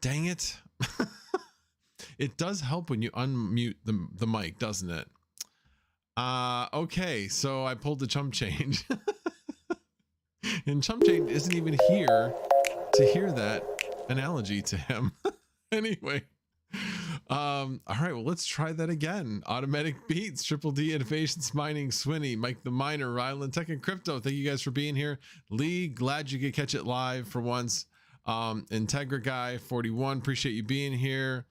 Dang it. It does help when you unmute the mic, doesn't it? Okay, so I pulled the chump change. And chump change isn't even here to hear that analogy to him. Anyway. All right, well, let's try that again. Automatic Beats, Triple D Innovations Mining, Swinny, Mike the Miner, Ryland Tech and Crypto. Thank you guys for being here. Lee, glad you could catch it live for once. Integra Guy 41, appreciate you being here.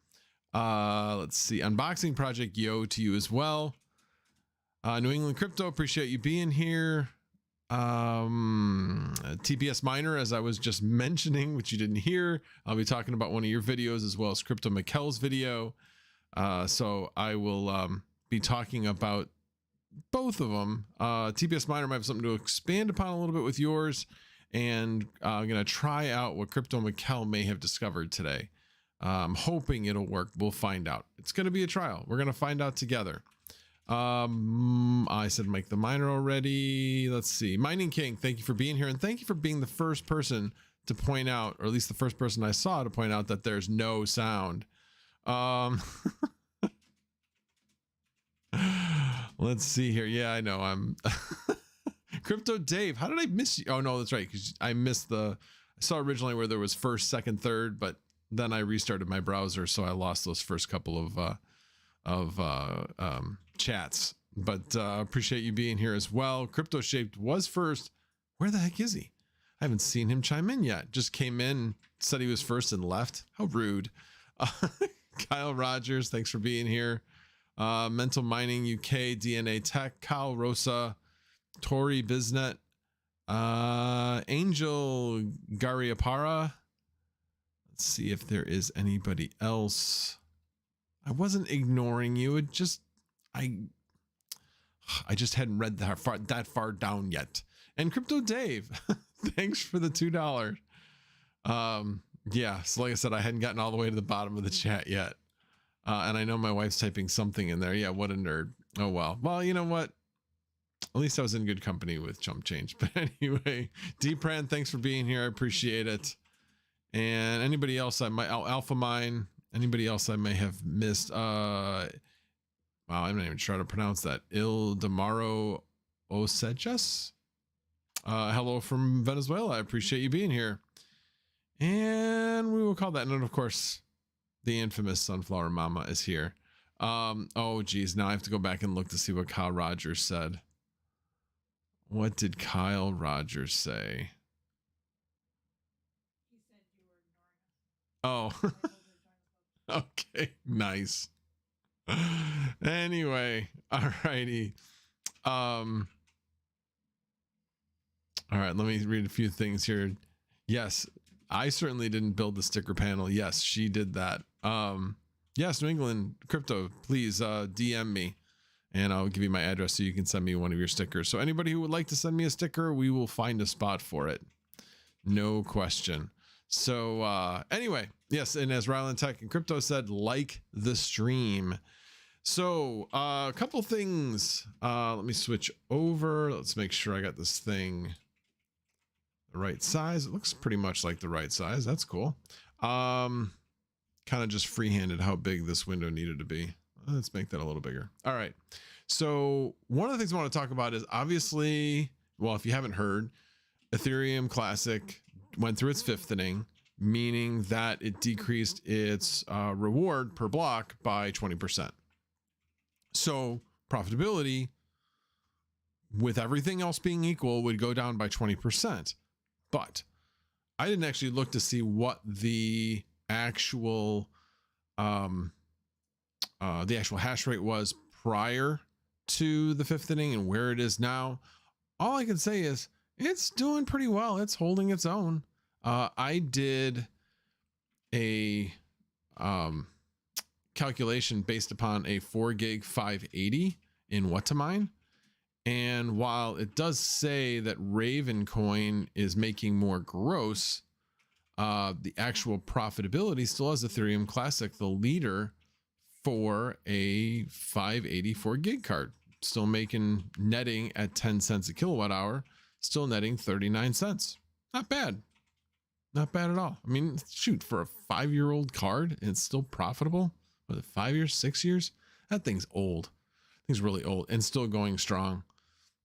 Let's see, Unboxing Project, yo to you as well. New England Crypto, appreciate you being here. TPSMiner, as I was just mentioning, which you didn't hear. I'll be talking about one of your videos as well as CryptoMykel's video. So I will be talking about both of them. TPSMiner might have something to expand upon a little bit with yours, and I'm going to try out what CryptoMykel may have discovered today. I'm hoping it'll work. We'll find out. It's going to be a trial. We're going to find out together. I said Mike the Miner already. Let's see. Mining King, thank you for being here, and thank you for being the first person to point out, or at least the first person I saw to point out that there's no sound. Let's see here. Yeah, I know. I'm Crypto Dave. How did I miss you? Oh no, that's right, because I missed I saw originally where there was first, second, third, but then I restarted my browser, so I lost those first couple of chats. But appreciate you being here as well. Crypto Shaped was first. Where the heck is he? I haven't seen him chime in yet. Just came in, said he was first and left. How rude. Kyle Rogers, thanks for being here. Mental Mining UK, DNA Tech, Kyle Rosa, Tori Biznet, Angel Gariapara. Let's see if there is anybody else. I wasn't ignoring you. It just I just hadn't read that far down yet. And Crypto Dave, thanks for the $2. Yeah, so like I said, I hadn't gotten all the way to the bottom of the chat yet. And I know my wife's typing something in there. Yeah, what a nerd. Oh well. Well, you know what? At least I was in good company with Chump Change. But anyway, Deepran, thanks for being here. I appreciate it. And anybody else I might, Alpha Mine, anybody else I may have missed. Wow, I'm not even sure how to pronounce that. Ildemaro Osejas. Hello from Venezuela. I appreciate you being here. And we will call that. And of course, the infamous Sunflower Mama is here. Oh geez, now I have to go back and look to see what Kyle Rogers said. What did Kyle Rogers say? He said you were ignoring us. Oh, okay, nice. Anyway, alrighty. All right, let me read a few things here. Yes, I certainly didn't build the sticker panel. Yes, she did that. Yes, New England Crypto, please DM me and I'll give you my address so you can send me one of your stickers. So anybody who would like to send me a sticker, we will find a spot for it. No question. So anyway, yes, and as Ryland Tech and Crypto said, like the stream. So a couple things. Let me switch over. Let's make sure I got this thing the right size. It looks pretty much like the right size. That's cool. Kind of just freehanded how big this window needed to be. Let's make that a little bigger. All right. So one of the things I want to talk about is obviously, well, if you haven't heard, Ethereum Classic went through its fifthening, meaning that it decreased its reward per block by 20%. So profitability, with everything else being equal, would go down by 20%. But I didn't actually look to see what the actual hash rate was prior to the fifthening and where it is now. All I can say is it's doing pretty well. It's holding its own. I did a calculation based upon a 4 gig 580 in what to mine. And while it does say that Raven Coin is making more gross, the actual profitability still has Ethereum Classic, the leader for a 584 gig card, still making netting at 10 cents a kilowatt hour, still netting 39 cents. Not bad. Not bad at all. I mean, shoot, for a 5-year-old card, and it's still profitable. Was it 5 years, 6 years? That thing's old. That thing's really old and still going strong.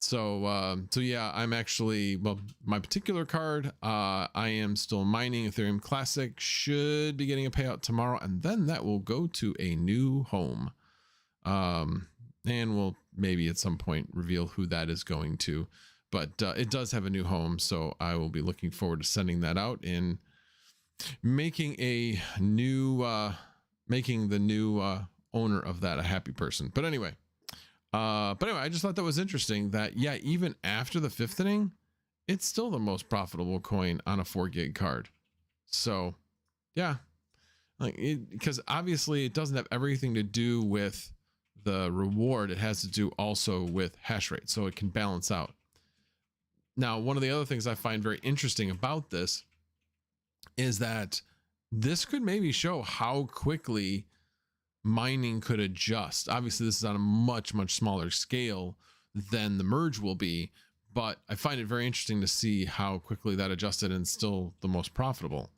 So yeah, I'm actually, well, my particular card, I am still mining Ethereum Classic, should be getting a payout tomorrow, and then that will go to a new home. And we'll maybe at some point reveal who that is going to, but it does have a new home. So I will be looking forward to sending that out and making a new, making the new owner of that a happy person. But anyway, But anyway, I just thought that was interesting that, yeah, even after the fifthening, it's still the most profitable coin on a 4 gig card. So yeah, like because obviously it doesn't have everything to do with the reward. It has to do also with hash rate, so it can balance out. Now, one of the other things I find very interesting about this is that this could maybe show how quickly mining could adjust. Obviously, this is on a much, much smaller scale than the merge will be, but I find it very interesting to see how quickly that adjusted and still the most profitable.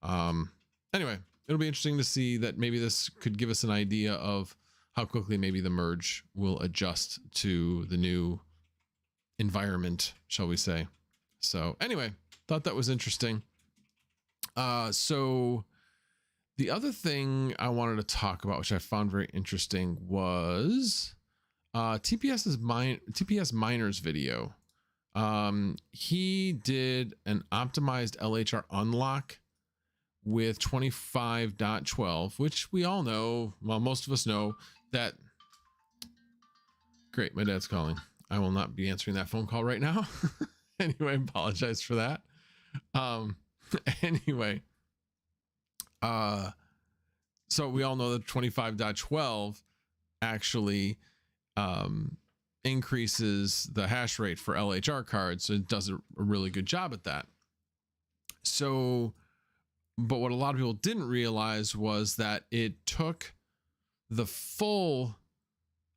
Anyway, it'll be interesting to see that maybe this could give us an idea of how quickly maybe the merge will adjust to the new environment, shall we say. So anyway, thought that was interesting. So the other thing I wanted to talk about, which I found very interesting, was TPSMiner's video. He did an optimized LHR unlock with 25.12, which we all know, well, most of us know that. Great, my dad's calling. I will not be answering that phone call right now. Anyway, apologize for that. Anyway, so we all know that 25.12 actually increases the hash rate for LHR cards. So it does a really good job at that. So, but what a lot of people didn't realize was that it took the full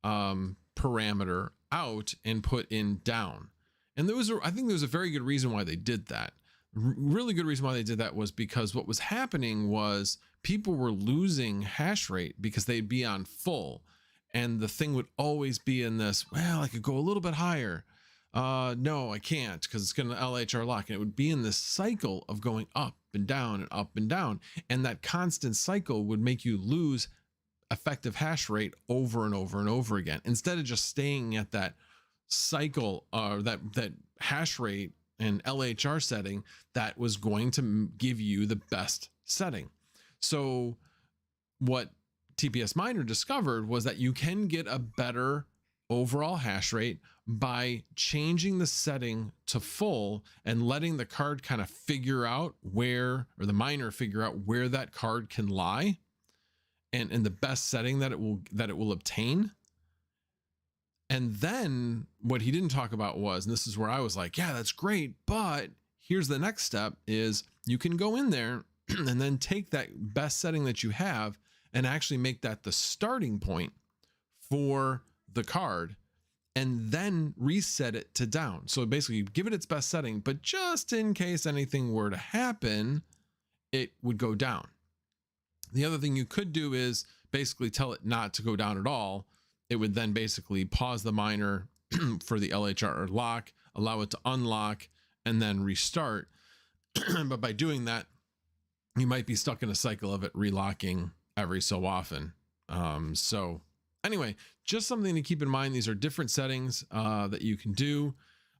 parameter out and put in down. And I think there was a very good reason why they did that. Really good reason why they did that was because what was happening was people were losing hash rate because they'd be on full, and the thing would always be in this, well, I could go a little bit higher. No, I can't because it's going to LHR lock, and it would be in this cycle of going up and down and up and down. And that constant cycle would make you lose effective hash rate over and over and over again, instead of just staying at that cycle or that hash rate and LHR setting that was going to give you the best setting. So what TPSMiner discovered was that you can get a better overall hash rate by changing the setting to full and letting the card kind of figure out where, or the miner figure out where that card can lie, and the best setting that it will obtain. And then what he didn't talk about was, and this is where I was like, yeah, that's great, but here's the next step, is you can go in there and then take that best setting that you have and actually make that the starting point for the card, and then reset it to down. So basically give it its best setting, but just in case anything were to happen, it would go down. The other thing you could do is basically tell it not to go down at all. It would then basically pause the miner for the LHR lock, allow it to unlock, and then restart. But by doing that, you might be stuck in a cycle of it relocking every so often. So anyway, just something to keep in mind. These are different settings that you can do,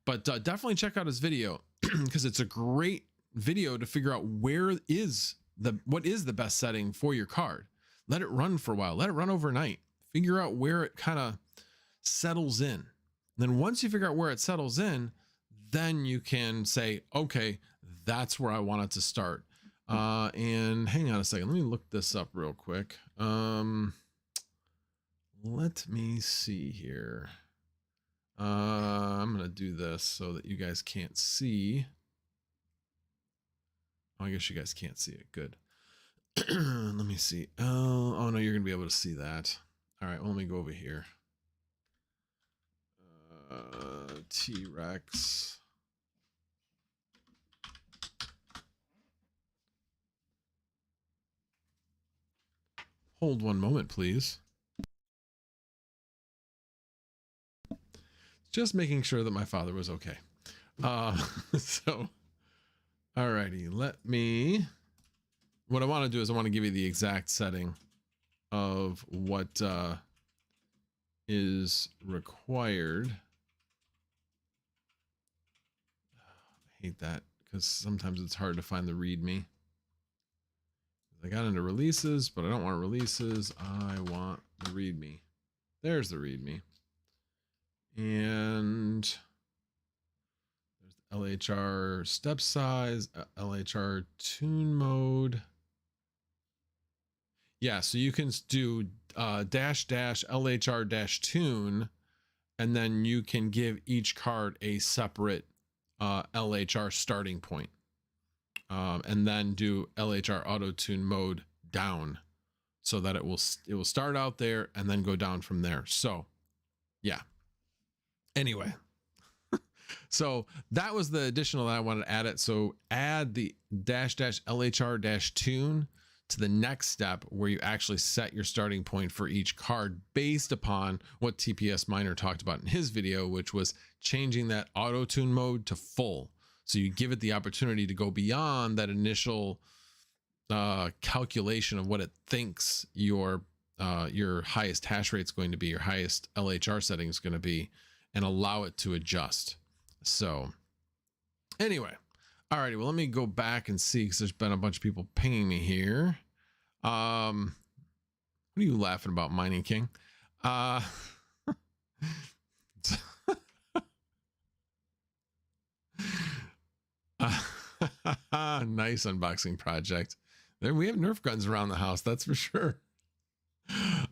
but definitely check out his video because it's a great video to figure out what is the best setting for your card. Let it run for a while, let it run overnight, figure out where it kind of settles in. Then once you figure out where it settles in, then you can say, okay, that's where I want it to start. And hang on a second, let me look this up real quick. Let me see here. I'm gonna do this so that you guys can't see. Oh, I guess you guys can't see it. Good. Let me see. Oh no, you're gonna be able to see that. All right, well, let me go over here. T-Rex. Hold one moment, please. Just making sure that my father was okay. So, alrighty, what I want to do is I want to give you the exact setting of what is required. I hate that because sometimes it's hard to find the README. I got into releases, but I don't want releases. I want the README. There's the README. And there's LHR step size, LHR tune mode. Yeah, so you can do dash LHR tune, and then you can give each card a separate LHR starting point, and then do LHR auto tune mode down, so that it will start out there and then go down from there. So yeah, anyway, so that was the additional that I wanted to add it. So add the dash LHR tune to the next step, where you actually set your starting point for each card based upon what TPSMiner talked about in his video, which was changing that auto tune mode to full. So you give it the opportunity to go beyond that initial calculation of what it thinks your highest hash rate is going to be, your highest LHR setting is going to be, and allow it to adjust. So anyway, all righty, well, let me go back and see, because there's been a bunch of people pinging me here. What are you laughing about, Mining King? Nice unboxing project. There, we have Nerf guns around the house, that's for sure.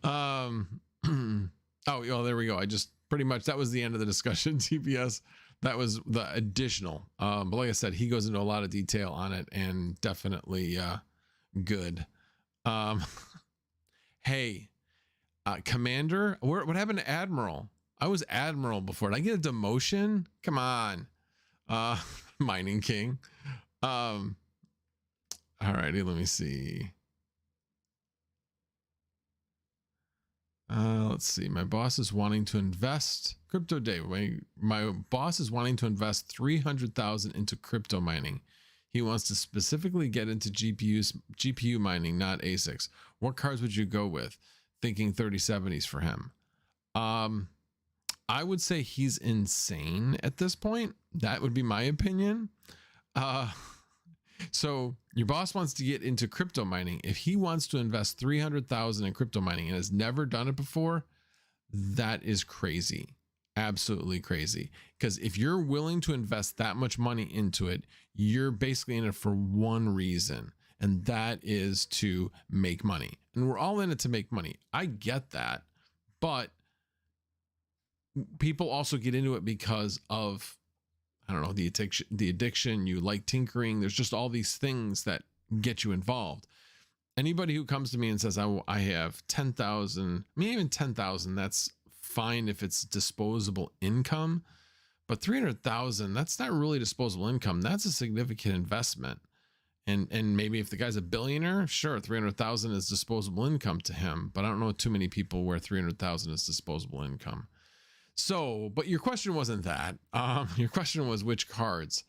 Oh, there we go. I just pretty much, that was the end of the discussion. TPS, that was the additional, but like I said, he goes into a lot of detail on it, and definitely good. Hey, Commander, what happened to Admiral? I was Admiral before. Did I get a demotion? Come on. Mining King. All righty, let me see. Let's see. My boss is wanting to invest crypto day. My boss is wanting to invest 300,000 into crypto mining. He wants to specifically get into GPU mining, not ASICs. What cards would you go with? Thinking 3070s for him. I would say he's insane at this point. That would be my opinion. So your boss wants to get into crypto mining. If he wants to invest 300,000 in crypto mining and has never done it before, that is crazy. Absolutely crazy. Because if you're willing to invest that much money into it, you're basically in it for one reason, and that is to make money. And we're all in it to make money. I get that, but people also get into it because of, I don't know, the addiction. You like tinkering. There's just all these things that get you involved. Anybody who comes to me and says, I have 10,000, I mean, even 10,000, that's fine if it's disposable income, but 300,000, that's not really disposable income. That's a significant investment. And maybe if the guy's a billionaire, sure, 300,000 is disposable income to him, but I don't know too many people where 300,000 is disposable income. So, but your question wasn't that. Your question was which cards.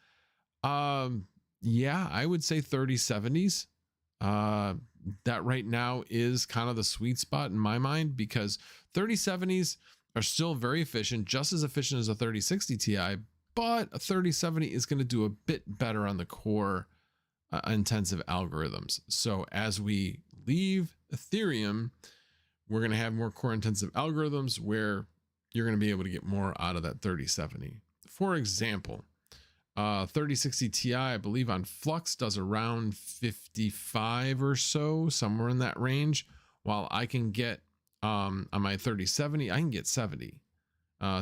Yeah, I would say 3070s. That right now is kind of the sweet spot in my mind, because 3070s are still very efficient, just as efficient as a 3060 Ti, but a 3070 is going to do a bit better on the core intensive algorithms. So as we leave Ethereum, we're going to have more core intensive algorithms where you're going to be able to get more out of that 3070. For example, 3060 Ti, I believe on Flux does around 55 or so, somewhere in that range, while I can get on my 3070, I can get 70.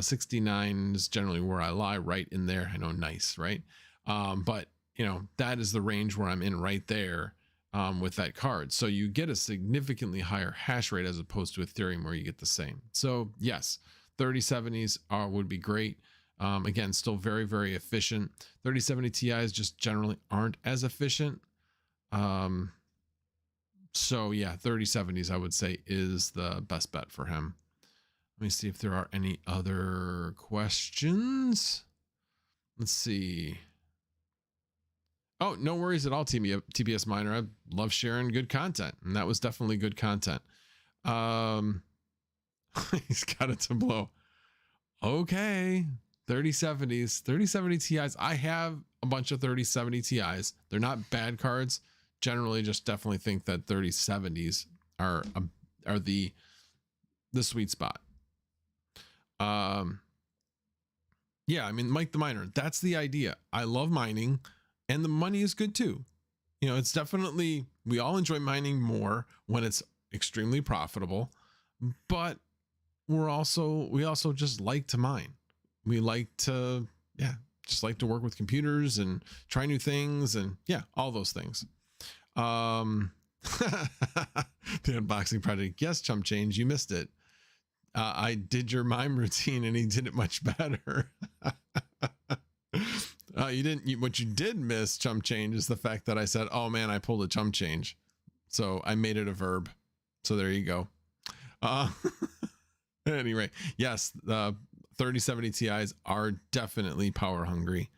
69 is generally where I lie, right in there. I know, nice, right? But you know, that is the range where I'm in right there with that card. So you get a significantly higher hash rate as opposed to Ethereum, where you get the same. So yes, 3070s would be great. Again, still very, very efficient. 3070 Ti's just generally aren't as efficient. So yeah, 3070s I would say is the best bet for him. Let me see if there are any other questions. Let's see. Oh, no worries at all, TPSMiner. I love sharing good content, and that was definitely good content. He's got it to blow. Okay, 3070s, 3070 Ti's. I have a bunch of 3070 Ti's. They're not bad cards. Generally, just definitely think that 3070s are the sweet spot. Yeah, I mean, Mike the Miner, that's the idea. I love mining, and the money is good too. You know, it's definitely, we all enjoy mining more when it's extremely profitable, but we also just like to mine. We like to, yeah, just like to work with computers and try new things, and yeah, all those things. The unboxing project. Yes, Chump Change, you missed it. I did your mime routine and he did it much better. You didn't. What you did miss, Chump Change, is the fact that I said, "Oh man, I pulled a chump change," so I made it a verb. So there you go. Anyway, yes, the 3070 Ti's are definitely power hungry.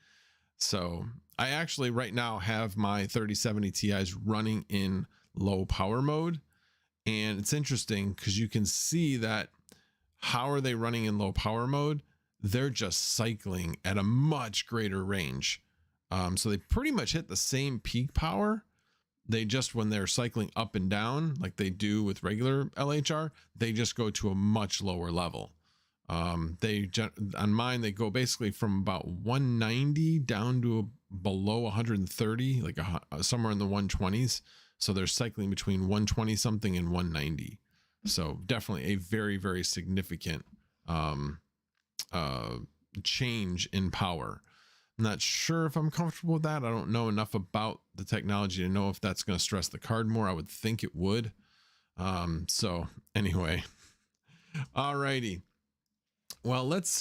So I actually right now have my 3070 Ti's running in low power mode, and it's interesting because you can see that. How are they running in low power mode? They're just cycling at a much greater range. So they pretty much hit the same peak power. They just, when they're cycling up and down, like they do with regular LHR, they just go to a much lower level. On mine, they go basically from about 190 down to below 130, like somewhere in the 120s. So they're cycling between 120 something and 190. So definitely a very, very significant change in power. I'm not sure if I'm comfortable with that. I don't know enough about the technology to know if that's going to stress the card more. I would think it would. So anyway, alrighty. Well, let's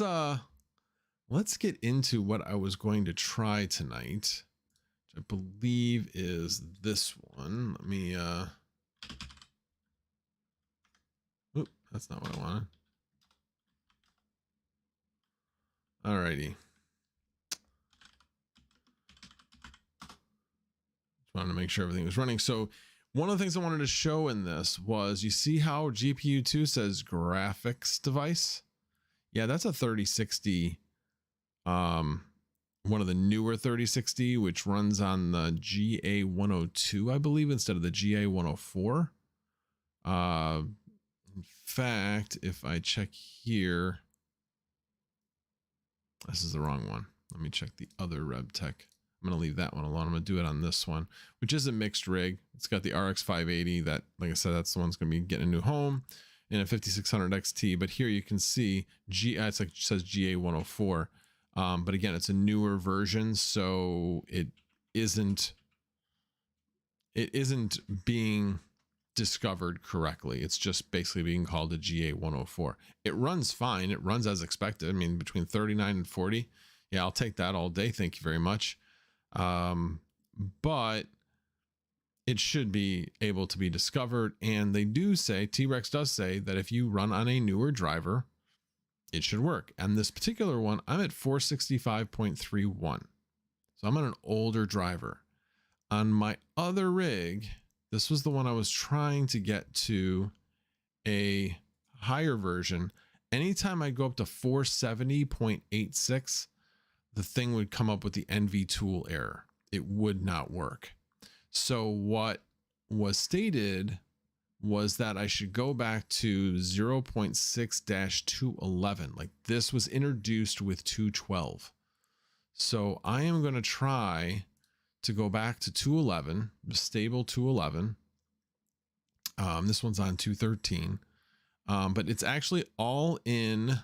get into what I was going to try tonight, which I believe is this one. Let me Oop, that's not what I wanted. Alrighty. Just wanted to make sure everything was running. So one of the things I wanted to show in this was, you see how GPU 2 says graphics device? Yeah, that's a 3060. One of the newer 3060, which runs on the GA102, I believe, instead of the GA104. In fact, if I check here, this is the wrong one. Let me check the other Rebtech. I'm going to leave that one alone. I'm going to do it on this one, which is a mixed rig. It's got the RX 580 that, like I said, that's the one's going to be getting a new home, in a 5600 XT. But here you can see it's like, it says GA104. But again, it's a newer version, so it isn't being discovered correctly. It's just basically being called a GA104. It runs fine. It runs as expected. I mean, between 39 and 40. Yeah, I'll take that all day. Thank you very much. But it should be able to be discovered. And they do say, T-Rex does say, that if you run on a newer driver, it should work. And this particular one, I'm at 465.31. So I'm on an older driver. On my other rig, this was the one I was trying to get to a higher version. Anytime I go up to 470.86, the thing would come up with the NV tool error. It would not work. So what was stated was that I should go back to 0.6-211. Like, this was introduced with 212. So I am going to try to go back to 211, stable 211. This one's on 213. But it's actually all in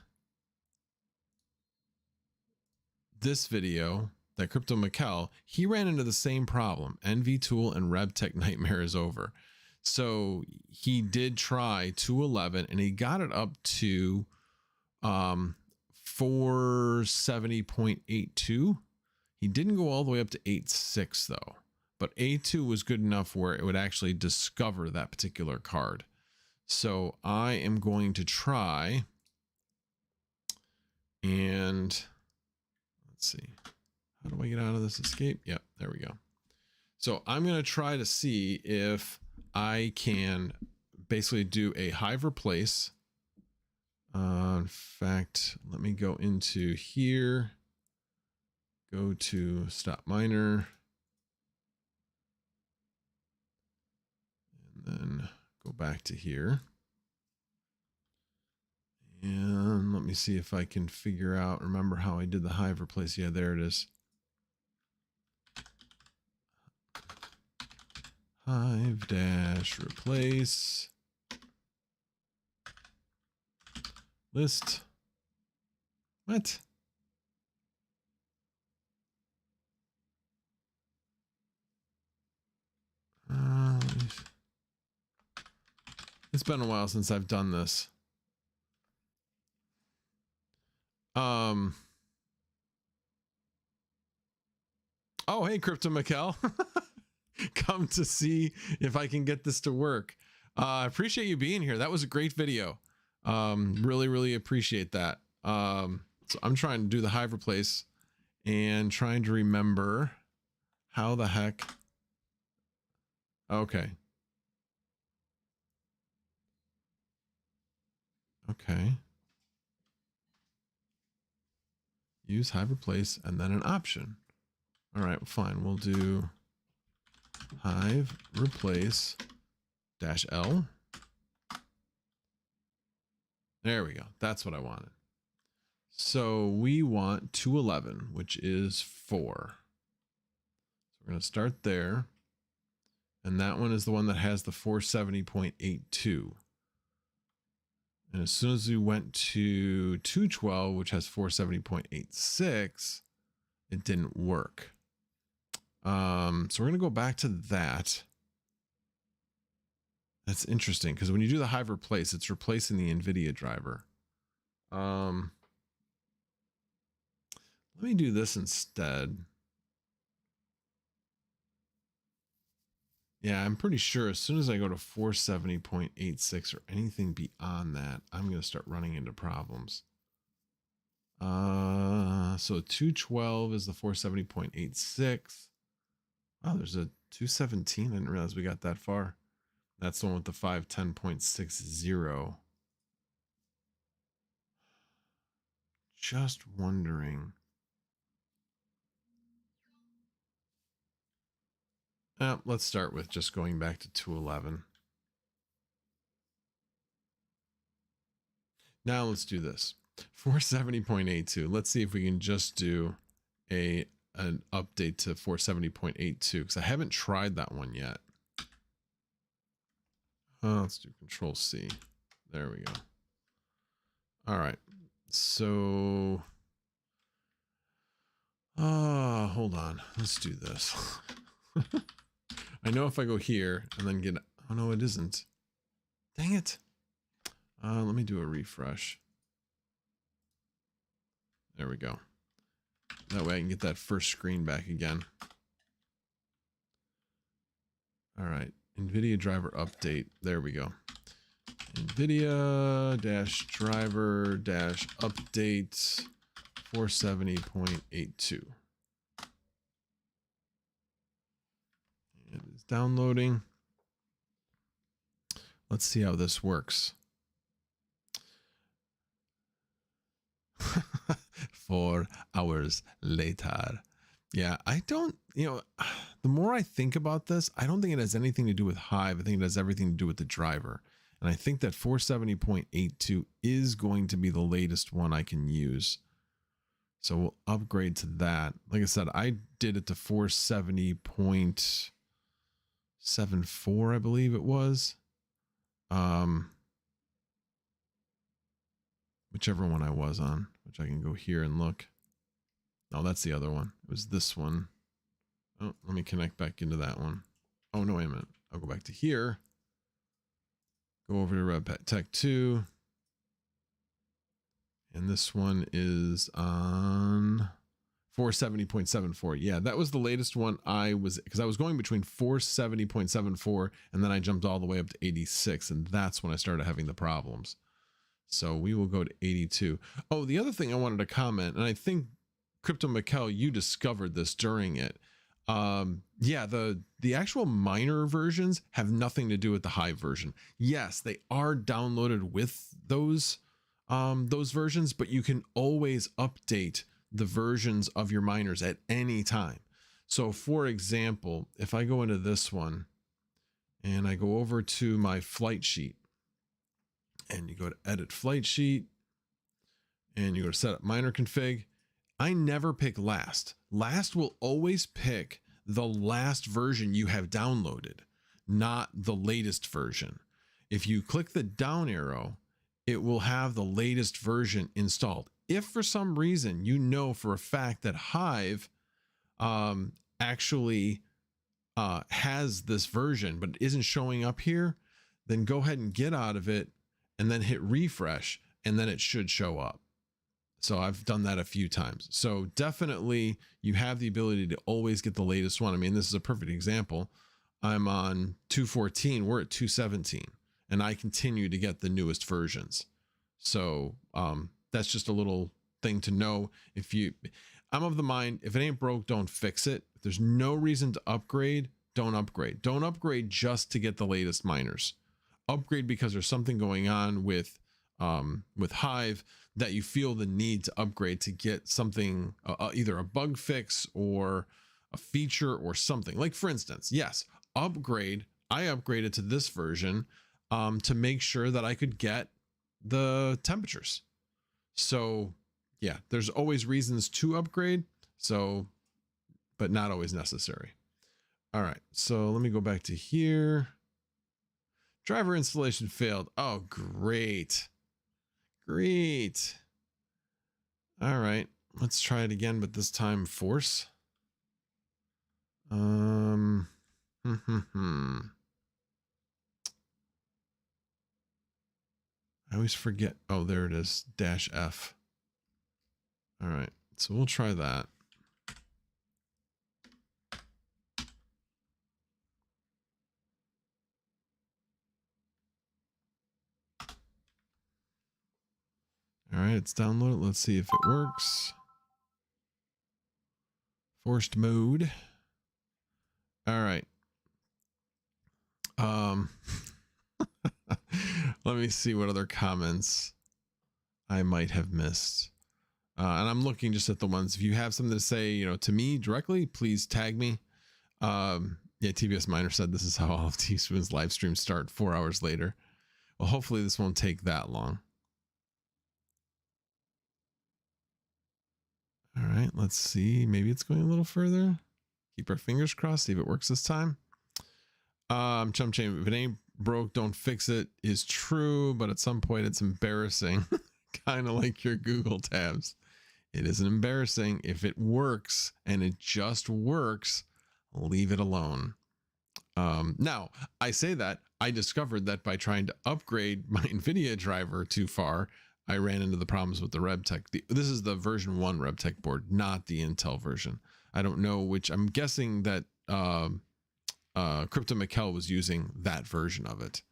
this video that CryptoMykel, he ran into the same problem. NV tool and Rebtech nightmare is over. So he did try 211 and he got it up to 470.82. He didn't go all the way up to 8.6 though, but A2 was good enough where it would actually discover that particular card. So I am going to try, and let's see, how do I get out of this escape? Yep, there we go. So I'm going to try to see if I can basically do a hive replace. In fact, let me go into here, go to stop miner, and then go back to here. And let me see if I can figure out, remember how I did the Hive replace. Yeah, there it is. Hive dash replace list. What? It's been a while since I've done this. Oh, hey, CryptoMykel. Come to see if I can get this to work. I appreciate you being here. That was a great video. Really appreciate that. So I'm trying to do the Hive replace and trying to remember how the heck. Okay. Okay. Use Hive replace and then an option. All right, fine. We'll do Hive replace -L. There we go. That's what I wanted. So we want 211, which is 4. So we're going to start there. And that one is the one that has the 470.82. And as soon as we went to 212, which has 470.86, it didn't work. So we're going to go back to that. That's interesting because when you do the Hive replace, it's replacing the NVIDIA driver. Let me do this instead. Yeah, I'm pretty sure as soon as I go to 470.86 or anything beyond that, I'm going to start running into problems. So 212 is the 470.86. Oh, there's a 217. I didn't realize we got that far. That's the one with the 510.60. Just wondering. Let's start with just going back to 211. Now let's do this. 470.82. Let's see if we can just do an update to 470.82 because I haven't tried that one yet. Let's do Control C. There we go. All right. So, hold on. Let's do this. I know if I go here and then get, oh no, it isn't. Dang it. Let me do a refresh. There we go. That way I can get that first screen back again. All right. NVIDIA driver update. There we go. NVIDIA driver update 470.82. It is downloading. Let's see how this works. 4 hours later. Yeah, I don't, the more I think about this, I don't think it has anything to do with Hive. I think it has everything to do with the driver. And I think that 470.82 is going to be the latest one I can use. So we'll upgrade to that. Like I said, I did it to 470.74, I believe it was. Whichever one I was on, which I can go here and look. No, that's the other one. It was this one. Oh, let me connect back into that one. Oh, no, wait a minute. I'll go back to here. Go over to Rebtech 2. And this one is on 470.74. Yeah, that was the latest one because I was going between 470.74 and then I jumped all the way up to 86. And that's when I started having the problems. So we will go to 82. Oh, the other thing I wanted to comment, and I think CryptoMykel, you discovered this during it. Yeah, the actual miner versions have nothing to do with the Hive version. Yes, they are downloaded with those versions, but you can always update the versions of your miners at any time. So for example, if I go into this one and I go over to my flight sheet and you go to edit flight sheet and you go to setup miner config. I never pick last. Last will always pick the last version you have downloaded, not the latest version. If you click the down arrow, it will have the latest version installed. If for some reason you know for a fact that Hive actually has this version but isn't showing up here, then go ahead and get out of it and then hit refresh, and then it should show up. So I've done that a few times. So definitely you have the ability to always get the latest one. I mean, this is a perfect example. I'm on 2.14, we're at 2.17, and I continue to get the newest versions. So that's just a little thing to know. I'm of the mind, if it ain't broke, don't fix it. If there's no reason to upgrade, don't upgrade. Don't upgrade just to get the latest miners. Upgrade because there's something going on with Hive that you feel the need to upgrade to get something, either a bug fix or a feature or something. Like for instance, yes, upgrade. I upgraded to this version to make sure that I could get the temperatures. So yeah, there's always reasons to upgrade. So, but not always necessary. All right, so let me go back to here. Driver installation failed. Oh, great. Great. All right, let's try it again, but this time force. I always forget. Oh, there it is. -F. All right, so we'll try that. All right, it's downloaded. Let's see if it works. Forced mode. All right. Let me see what other comments I might have missed. And I'm looking just at the ones. If you have something to say, you know, to me directly, please tag me. Yeah, TPSMiner said this is how all of Teaspoon's live streams start 4 hours later. Well, hopefully this won't take that long. All right, let's see. Maybe it's going a little further. Keep our fingers crossed. See if it works this time. Chump Chain, if it ain't broke, don't fix it is true, but at some point it's embarrassing. Kind of like your Google tabs. It isn't embarrassing. If it works and it just works, leave it alone. Now, I say that I discovered that by trying to upgrade my NVIDIA driver too far, I ran into the problems with the Rebtech. This is the version 1 Rebtech board, not the Intel version. I don't know which. I'm guessing that CryptoMykel was using that version of it.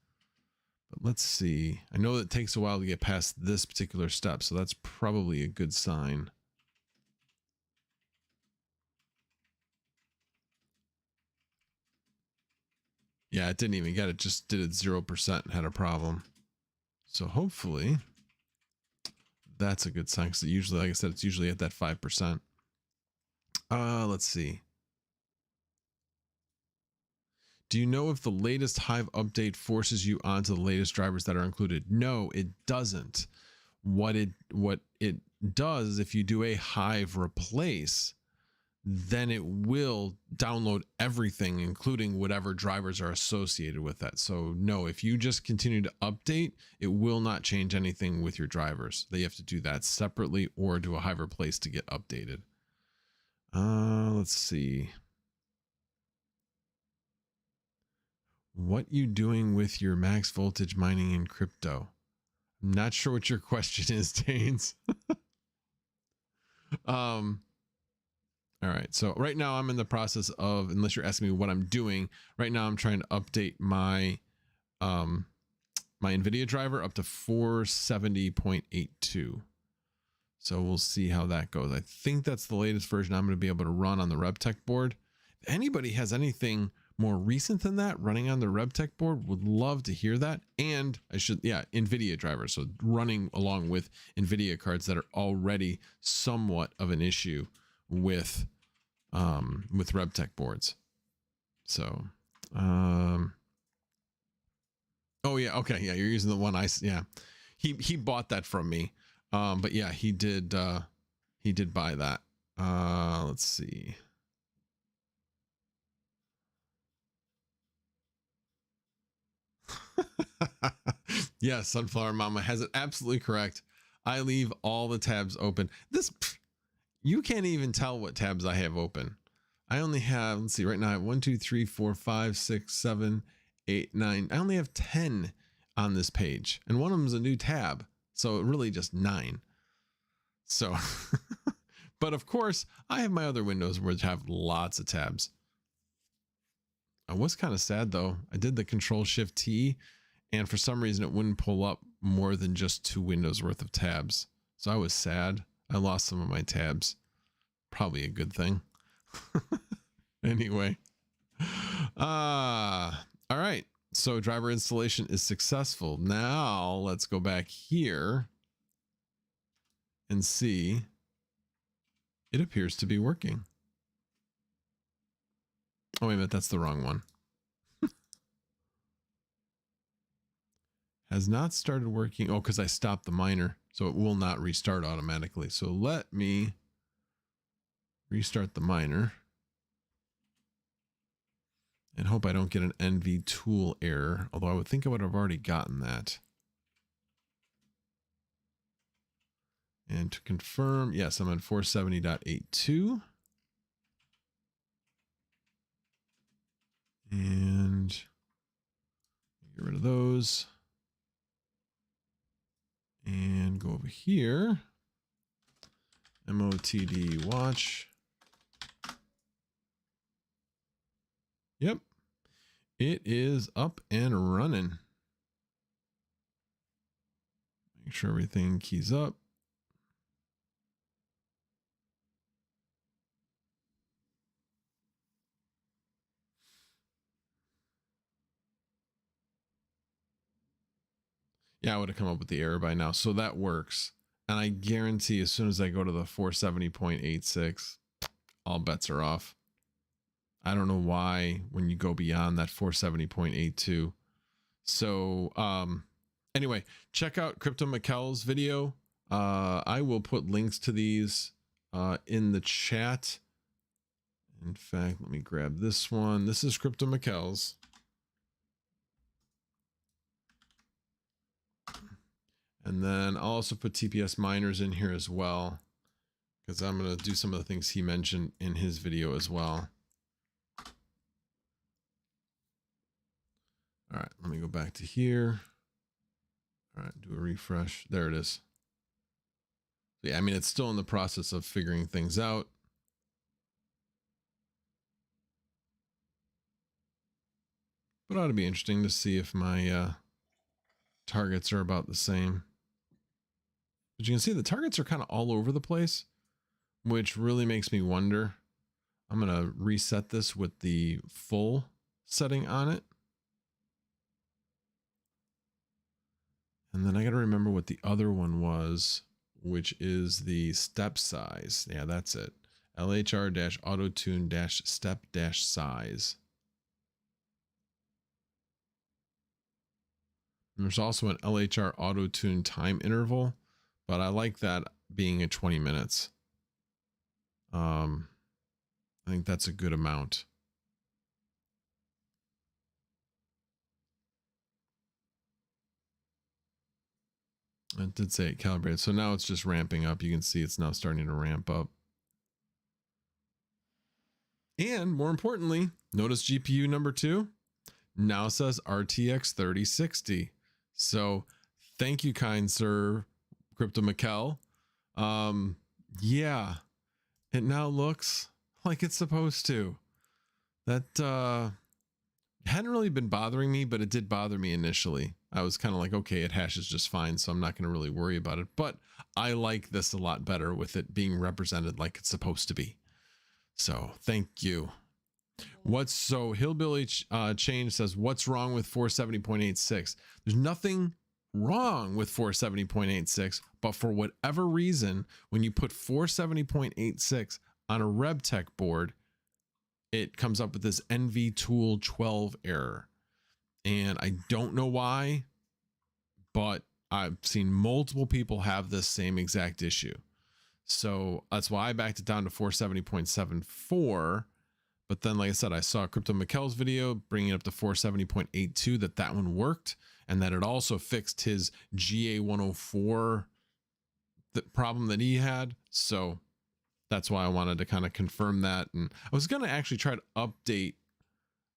But let's see. I know that it takes a while to get past this particular step, so that's probably a good sign. Yeah, it didn't even get it. Just did it 0% and had a problem. So hopefully that's a good sign, because usually, like I said, it's usually at that 5%. Let's see. Do you know if the latest Hive update forces you onto the latest drivers that are included? No, it doesn't. What it does is if you do a Hive replace, then it will download everything, including whatever drivers are associated with that. So no, if you just continue to update, it will not change anything with your drivers. They have to do that separately or do a Hive replace to get updated. Let's see. What you doing with your max voltage mining in crypto? I'm not sure what your question is, Danes. All right, so right now I'm in the process of, unless you're asking me what I'm doing, right now I'm trying to update my my NVIDIA driver up to 470.82. So we'll see how that goes. I think that's the latest version I'm going to be able to run on the Rebtech board. If anybody has anything more recent than that running on the Rebtech board, would love to hear that. And I should, yeah, NVIDIA drivers. So running along with NVIDIA cards that are already somewhat of an issue with Rebtech boards. So, oh yeah. Okay. Yeah. You're using the one yeah. He bought that from me. But yeah, he did buy that. Let's see. Yes, Sunflower Mama has it absolutely correct. I leave all the tabs open. You can't even tell what tabs I have open. I only have, let's see, right now I have 1, 2, 3, 4, 5, 6, 7, 8, 9. I only have 10 on this page, and one of them is a new tab. So really just 9. So, but of course I have my other windows which have lots of tabs. I was kind of sad though. I did the Control-Shift-T, and for some reason it wouldn't pull up more than just 2 windows worth of tabs. So I was sad. I lost some of my tabs. Probably a good thing. Anyway. All right. So driver installation is successful. Now let's go back here and see. It appears to be working. Oh, wait a minute. That's the wrong one. Has not started working. Oh, because I stopped the miner. So it will not restart automatically. So let me restart the miner. And hope I don't get an NV tool error. Although I would think I would have already gotten that. And to confirm, yes, I'm on 470.82. And get rid of those. And go over here. MOTD watch. Yep. It is up and running. Make sure everything keys up. Yeah, I would have come up with the error by now. So that works. And I guarantee as soon as I go to the 470.86, all bets are off. I don't know why when you go beyond that 470.82. So anyway, check out CryptoMykel's video. I will put links to these in the chat. In fact, let me grab this one. This is CryptoMykel's. And then I'll also put TPSMiners in here as well, because I'm going to do some of the things he mentioned in his video as well. All right, let me go back to here. All right, do a refresh. There it is. Yeah, I mean, it's still in the process of figuring things out. But it ought to be interesting to see if my targets are about the same. But you can see the targets are kind of all over the place, which really makes me wonder. I'm going to reset this with the full setting on it. And then I got to remember what the other one was, which is the step size. Yeah, that's it. LHR-auto-tune-step-size. And there's also an LHR auto-tune time interval, but I like that being at 20 minutes. I think that's a good amount. It did say it calibrated. So now it's just ramping up. You can see it's now starting to ramp up. And more importantly, notice GPU number 2 now says RTX 3060. So thank you, kind sir, CryptoMykel. Yeah, it now looks like it's supposed to. That hadn't really been bothering me, but it did bother me initially. I was kind of like, okay, it hashes just fine, so I'm not going to really worry about it. But I like this a lot better with it being represented like it's supposed to be. So thank you. What's so Hillbilly Change says, what's wrong with 470.86? There's nothing wrong with 470.86, but for whatever reason, when you put 470.86 on a Rebtech board, it comes up with this NV Tool 12 error. And I don't know why, but I've seen multiple people have this same exact issue. So that's why I backed it down to 470.74. But then, like I said, I saw CryptoMykel's video bringing it up to 470.82, that one worked, and that it also fixed his GA104 problem that he had. So that's why I wanted to kind of confirm that. And I was going to actually try to update,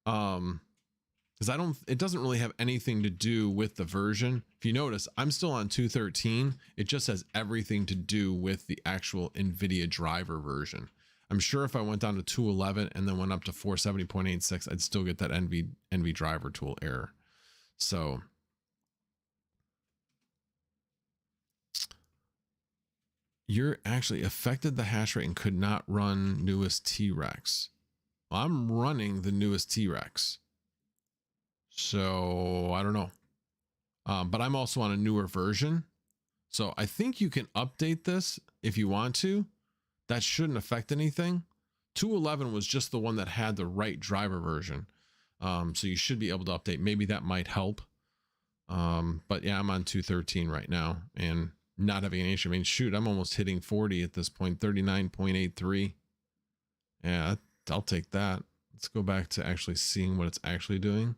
because it doesn't really have anything to do with the version. If you notice, I'm still on 2.13. It just has everything to do with the actual NVIDIA driver version. I'm sure if I went down to 2.11 and then went up to 470.86, I'd still get that NV driver tool error. So you're actually affected the hash rate and could not run newest T-Rex. I'm running the newest T-Rex. So I don't know. But I'm also on a newer version. So I think you can update this if you want to. That shouldn't affect anything. 2.11 was just the one that had the right driver version. So you should be able to update. Maybe that might help. But yeah, I'm on 2.13 right now and not having an issue. I mean, shoot, I'm almost hitting 40 at this point, 39.83. Yeah, I'll take that. Let's go back to actually seeing what it's actually doing.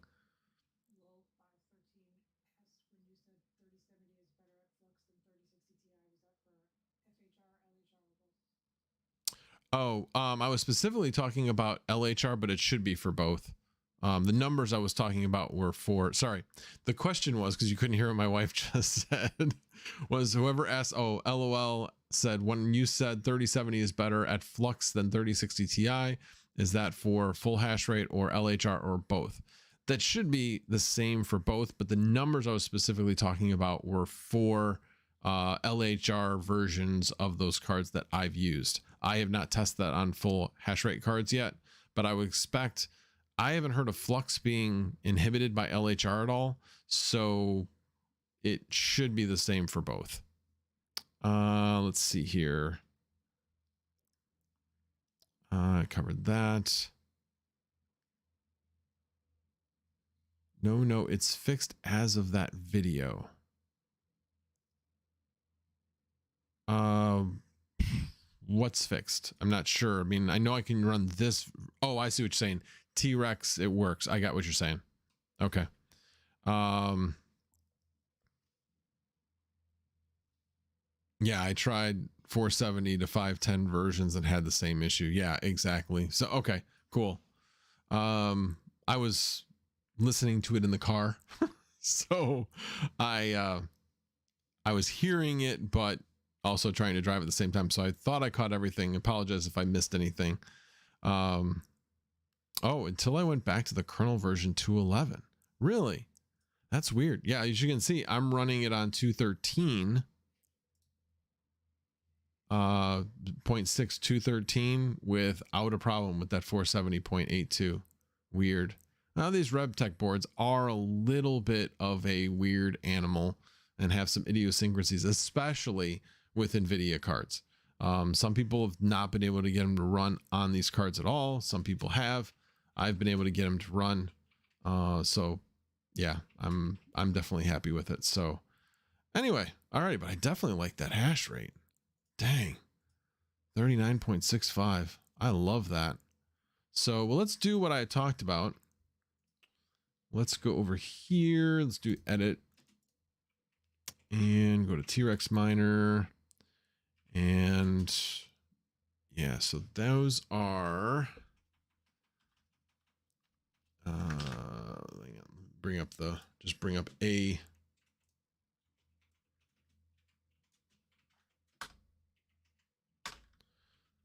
Oh, I was specifically talking about LHR, but it should be for both. The numbers I was talking about were for, sorry, the question was, because you couldn't hear what my wife just said, was whoever asked, oh, LOL said, when you said 3070 is better at flux than 3060 Ti, is that for full hash rate or LHR or both? That should be the same for both, but the numbers I was specifically talking about were for LHR versions of those cards that I've used. I have not tested that on full hash rate cards yet, but I would expect, I haven't heard of flux being inhibited by LHR at all, so it should be the same for both. Let's see here. I covered that. No, it's fixed as of that video. What's fixed? I'm not sure. I mean, I know I can run this. Oh, I see what you're saying. T-Rex, it works. I got what you're saying. Okay. Yeah, I tried 470 to 510 versions and had the same issue. Yeah, exactly. So, okay, cool. I was listening to it in the car. So I was hearing it, but also trying to drive at the same time. So I thought I caught everything. Apologize if I missed anything. Oh, until I went back to the kernel version 2.11. Really? That's weird. Yeah, as you can see, I'm running it on 2.13. 0.6213 without a problem with that 470.82. Weird. Now these Rebtech boards are a little bit of a weird animal and have some idiosyncrasies, especially with NVIDIA cards. Some people have not been able to get them to run on these cards at all. Some people have. I've been able to get them to run. So yeah, I'm definitely happy with it. So anyway, all right, but I definitely like that hash rate. Dang, 39.65. I love that. So well, let's do what I talked about. Let's go over here. Let's do edit and go to T-Rex Miner. And yeah, so those are, bring up A.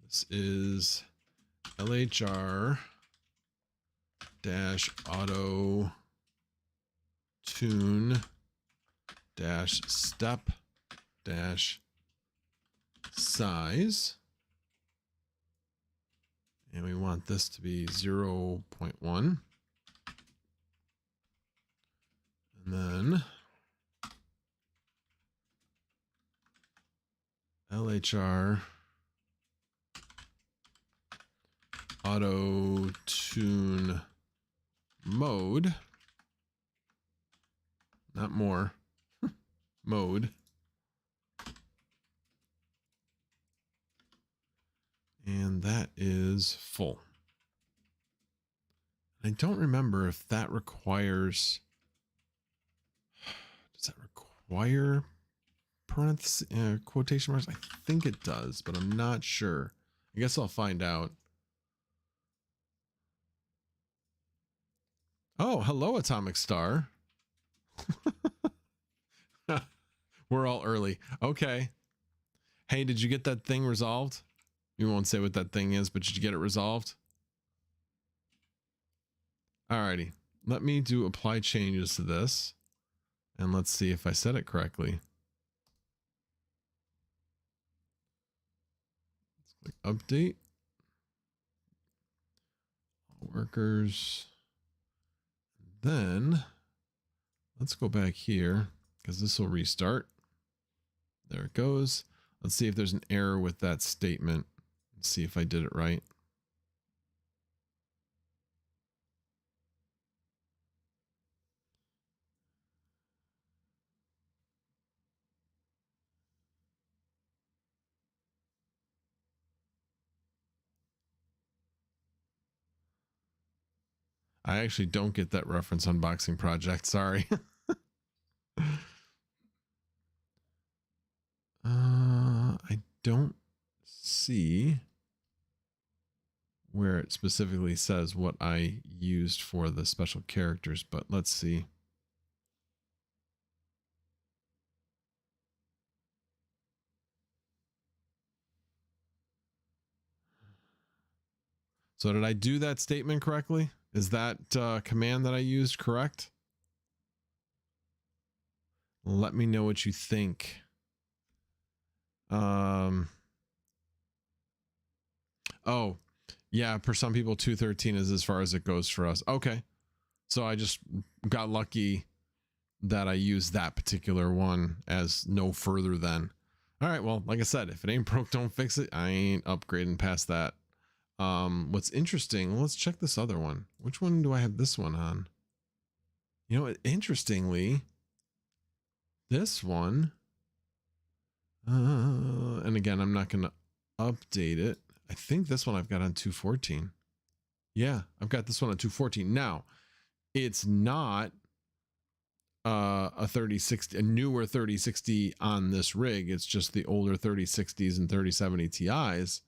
This is LHR dash auto tune dash step dash size, and we want this to be 0.1, and then LHR auto tune mode, not more, mode. And that is full. I don't remember if that requires, does that require parentheses, quotation marks? I think it does, but I'm not sure. I guess I'll find out. Oh, hello, Atomic Star. We're all early. Okay. Hey, did you get that thing resolved? You won't say what that thing is, but did you get it resolved? Alrighty. Let me do apply changes to this. And let's see if I said it correctly. Let's click update. Workers. Then let's go back here because this will restart. There it goes. Let's see if there's an error with that statement. Let's see if I did it right. I actually don't get that reference unboxing project. Sorry. I don't see where it specifically says what I used for the special characters, but let's see. So did I do that statement correctly? Is that command that I used correct? Let me know what you think. Oh, yeah, for some people 213 is as far as it goes for us. Okay. So I just got lucky that I used that particular one as no further than. All right, well, like I said, if it ain't broke, don't fix it. I ain't upgrading past that. What's interesting, let's check this other one. Which one do I have this one on? You know, interestingly, this one, and again, I'm not going to update it. I think this one I've got on 214. Yeah, I've got this one on 214. Now, it's not a 3060, a newer 3060 on this rig. It's just the older 3060s and 3070 Ti's.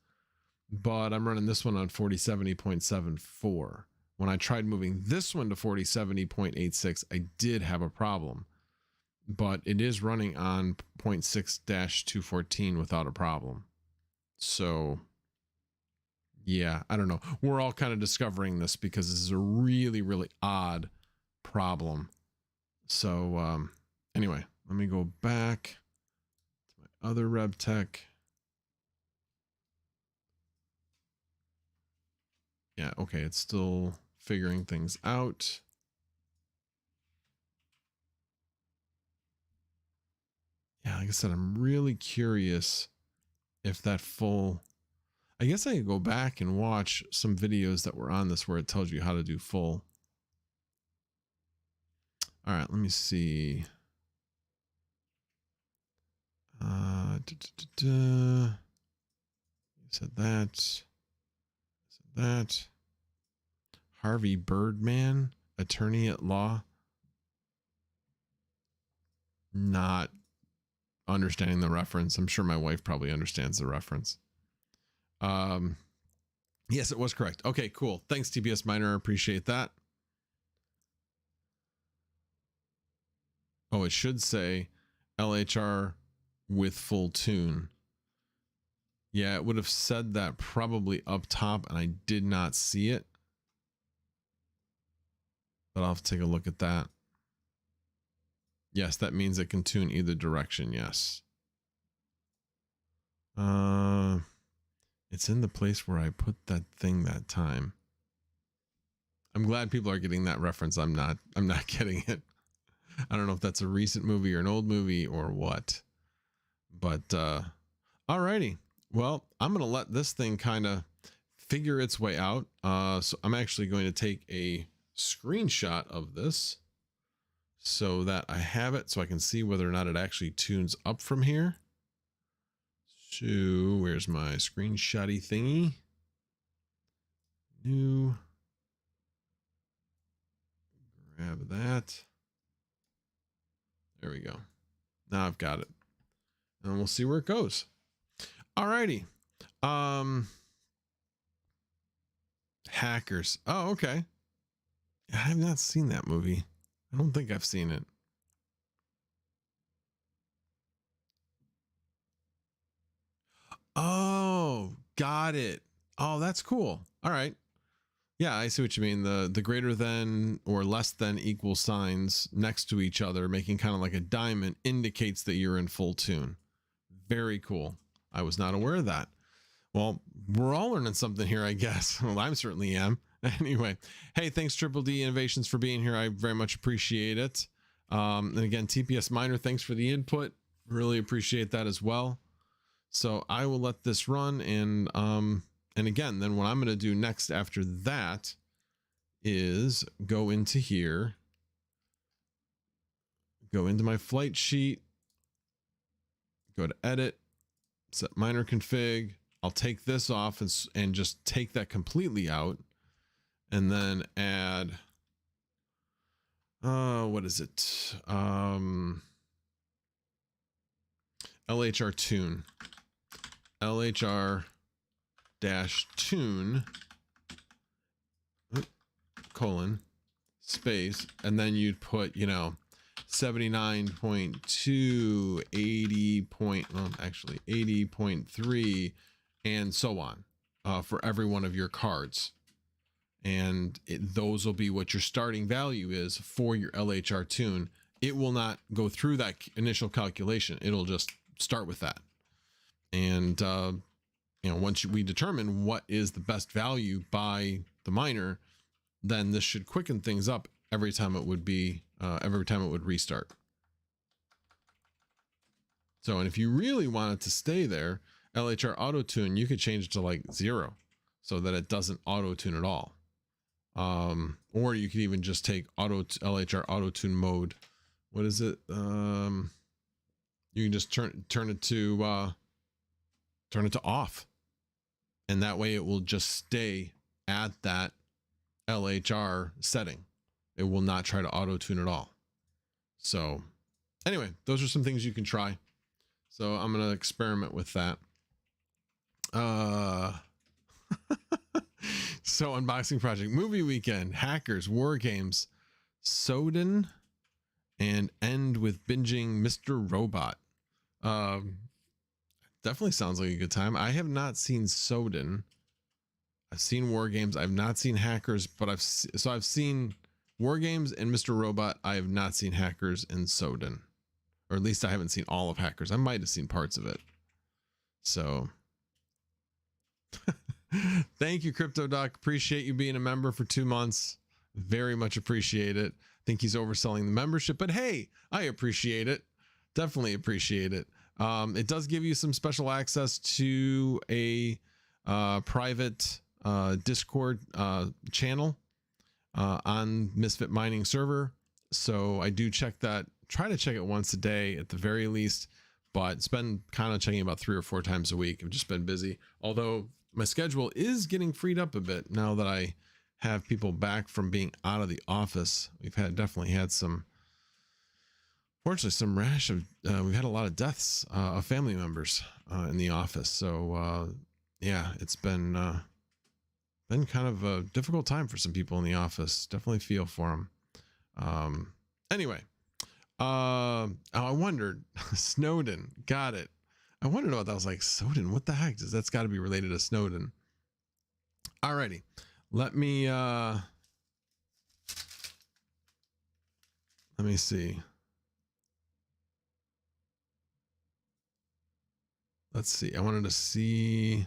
But I'm running this one on 4070.74. When I tried moving this one to 4070.86, I did have a problem. But it is running on 0.6-214 without a problem. So, yeah, I don't know. We're all kind of discovering this because this is a really, really odd problem. So, anyway, let me go back to my other Rebtech. Yeah, okay, it's still figuring things out. Yeah, like I said, I'm really curious if that full... I guess I could go back and watch some videos that were on this where it tells you how to do full. All right, let me see. You said that. That. Harvey Birdman, attorney at law. Not understanding the reference. I'm sure my wife probably understands the reference. Yes, it was correct. Okay, cool. Thanks, TPSMiner. Appreciate that. Oh, it should say LHR with full tune. Yeah, it would have said that probably up top, and I did not see it. But I'll have to take a look at that. Yes, that means it can tune either direction. Yes. It's in the place where I put that thing that time. I'm glad people are getting that reference. I'm not getting it. I don't know if that's a recent movie or an old movie or what. But alrighty. Well, I'm going to let this thing kind of figure its way out. So I'm actually going to take a screenshot of this so that I have it so I can see whether or not it actually tunes up from here. So where's my screenshotty thingy? New. Grab that. There we go. Now I've got it. And we'll see where it goes. Alrighty. Hackers. Oh, okay. I have not seen that movie. I don't think I've seen it. Oh, got it. Oh, that's cool. All right. Yeah, I see what you mean. The greater than or less than equal signs next to each other, making kind of like a diamond, indicates that you're in full tune. Very cool. I was not aware of that. Well, we're all learning something here, I guess. Well, I certainly am. Anyway, hey, thanks Triple D Innovations for being here. I very much appreciate it. And again, TPSMiner, thanks for the input. Really appreciate that as well. So I will let this run, and again, then what I'm going to do next after that is go into here, go into my flight sheet, go to edit, set miner config. I'll take this off and just take that completely out, and then add, what is it? LHR tune, LHR dash tune, colon, space, and then you'd put, 79.2, 80.3, and so on, for every one of your cards. And those will be what your starting value is for your LHR tune. It will not go through that initial calculation. It'll just start with that. And, once we determine what is the best value by the miner, then this should quicken things up every time it would be, every time it would restart. So, and if you really want it to stay there, LHR auto tune, you could change it to like 0 so that it doesn't auto tune at all. Or you could even just take LHR auto tune mode. What is it? You can just turn it to off, and that way it will just stay at that LHR setting. It will not try to auto tune at all. So anyway, those are some things you can try. So I'm going to experiment with that. So unboxing project, movie weekend, hackers, war games, Soden, and end with binging Mr. Robot. Definitely sounds like a good time. I have not seen Soden. I've seen war games. I've not seen hackers, but I've seen war games and Mr. Robot. I have not seen hackers and Soden, or at least I haven't seen all of hackers. I might have seen parts of it. So thank you, CryptoDoc. Appreciate you being a member for 2 months. Very much appreciate it. Think he's overselling the membership, but hey, I appreciate it. Definitely appreciate it. It does give you some special access to a private Discord channel on Misfit Mining server. So I do check that, try to check it once a day at the very least, but it's been kind of checking about 3 or 4 times a week. I've just been busy, although my schedule is getting freed up a bit now that I have people back from being out of the office. We've definitely had some, fortunately, some rash of, we've had a lot of deaths of family members in the office. So yeah, it's been kind of a difficult time for some people in the office. Definitely feel for them. Anyway, I wondered, Snowden, got it. I wondered about that. I was like, Snowden, what the heck? That's got to be related to Snowden. Alrighty, let me see. Let's see. I wanted to see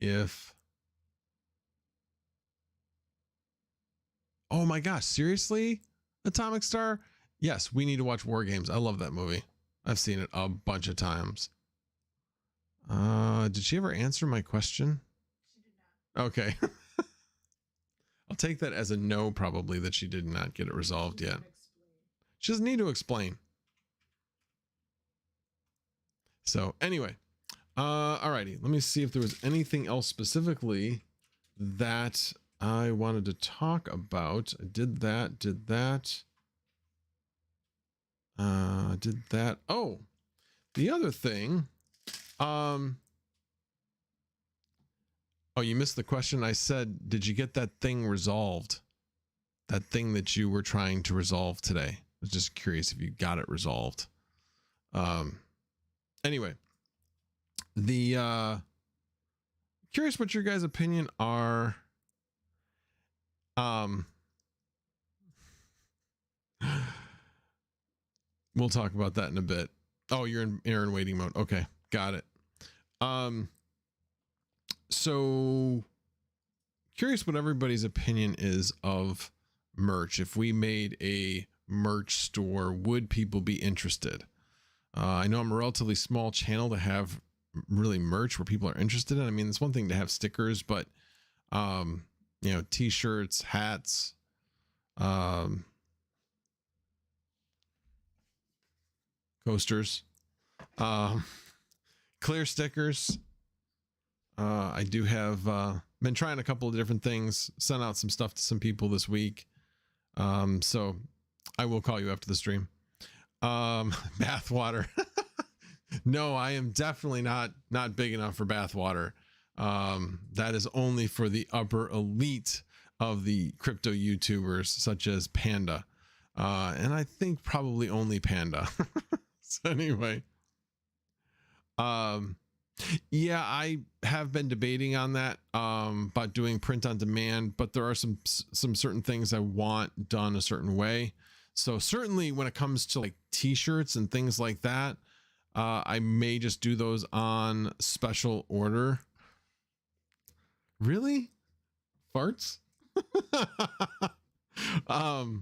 if, oh my gosh, seriously? Atomic Star? Yes, we need to watch War Games. I love that movie. I've seen it a bunch of times. Did she ever answer my question? She did not. Okay. I'll take that as a no, probably, that she did not get it resolved yet. She doesn't need to explain. So anyway, alrighty, let me see if there was anything else specifically that I wanted to talk about. I did that. Oh, the other thing, oh, you missed the question. I said, did you get that thing resolved? That thing that you were trying to resolve today. I was just curious if you got it resolved. Anyway, the curious what your guys' opinion are. We'll talk about that in a bit. Oh, you're in waiting mode. Okay, got it. So curious what everybody's opinion is of merch. If we made a merch store, would people be interested? I know I'm a relatively small channel to have really merch where people are interested in. I mean, it's one thing to have stickers, but you know, t-shirts, hats, coasters, clear stickers. I do have been trying a couple of different things, sent out some stuff to some people this week. So I will call you after the stream. Bath water. No, I am definitely not big enough for bath water. That is only for the upper elite of the crypto YouTubers, such as Panda. And I think probably only Panda. So anyway, yeah, I have been debating on that, about doing print on demand, but there are some certain things I want done a certain way. So certainly when it comes to like t-shirts and things like that, I may just do those on special order. Really? Farts? Oh,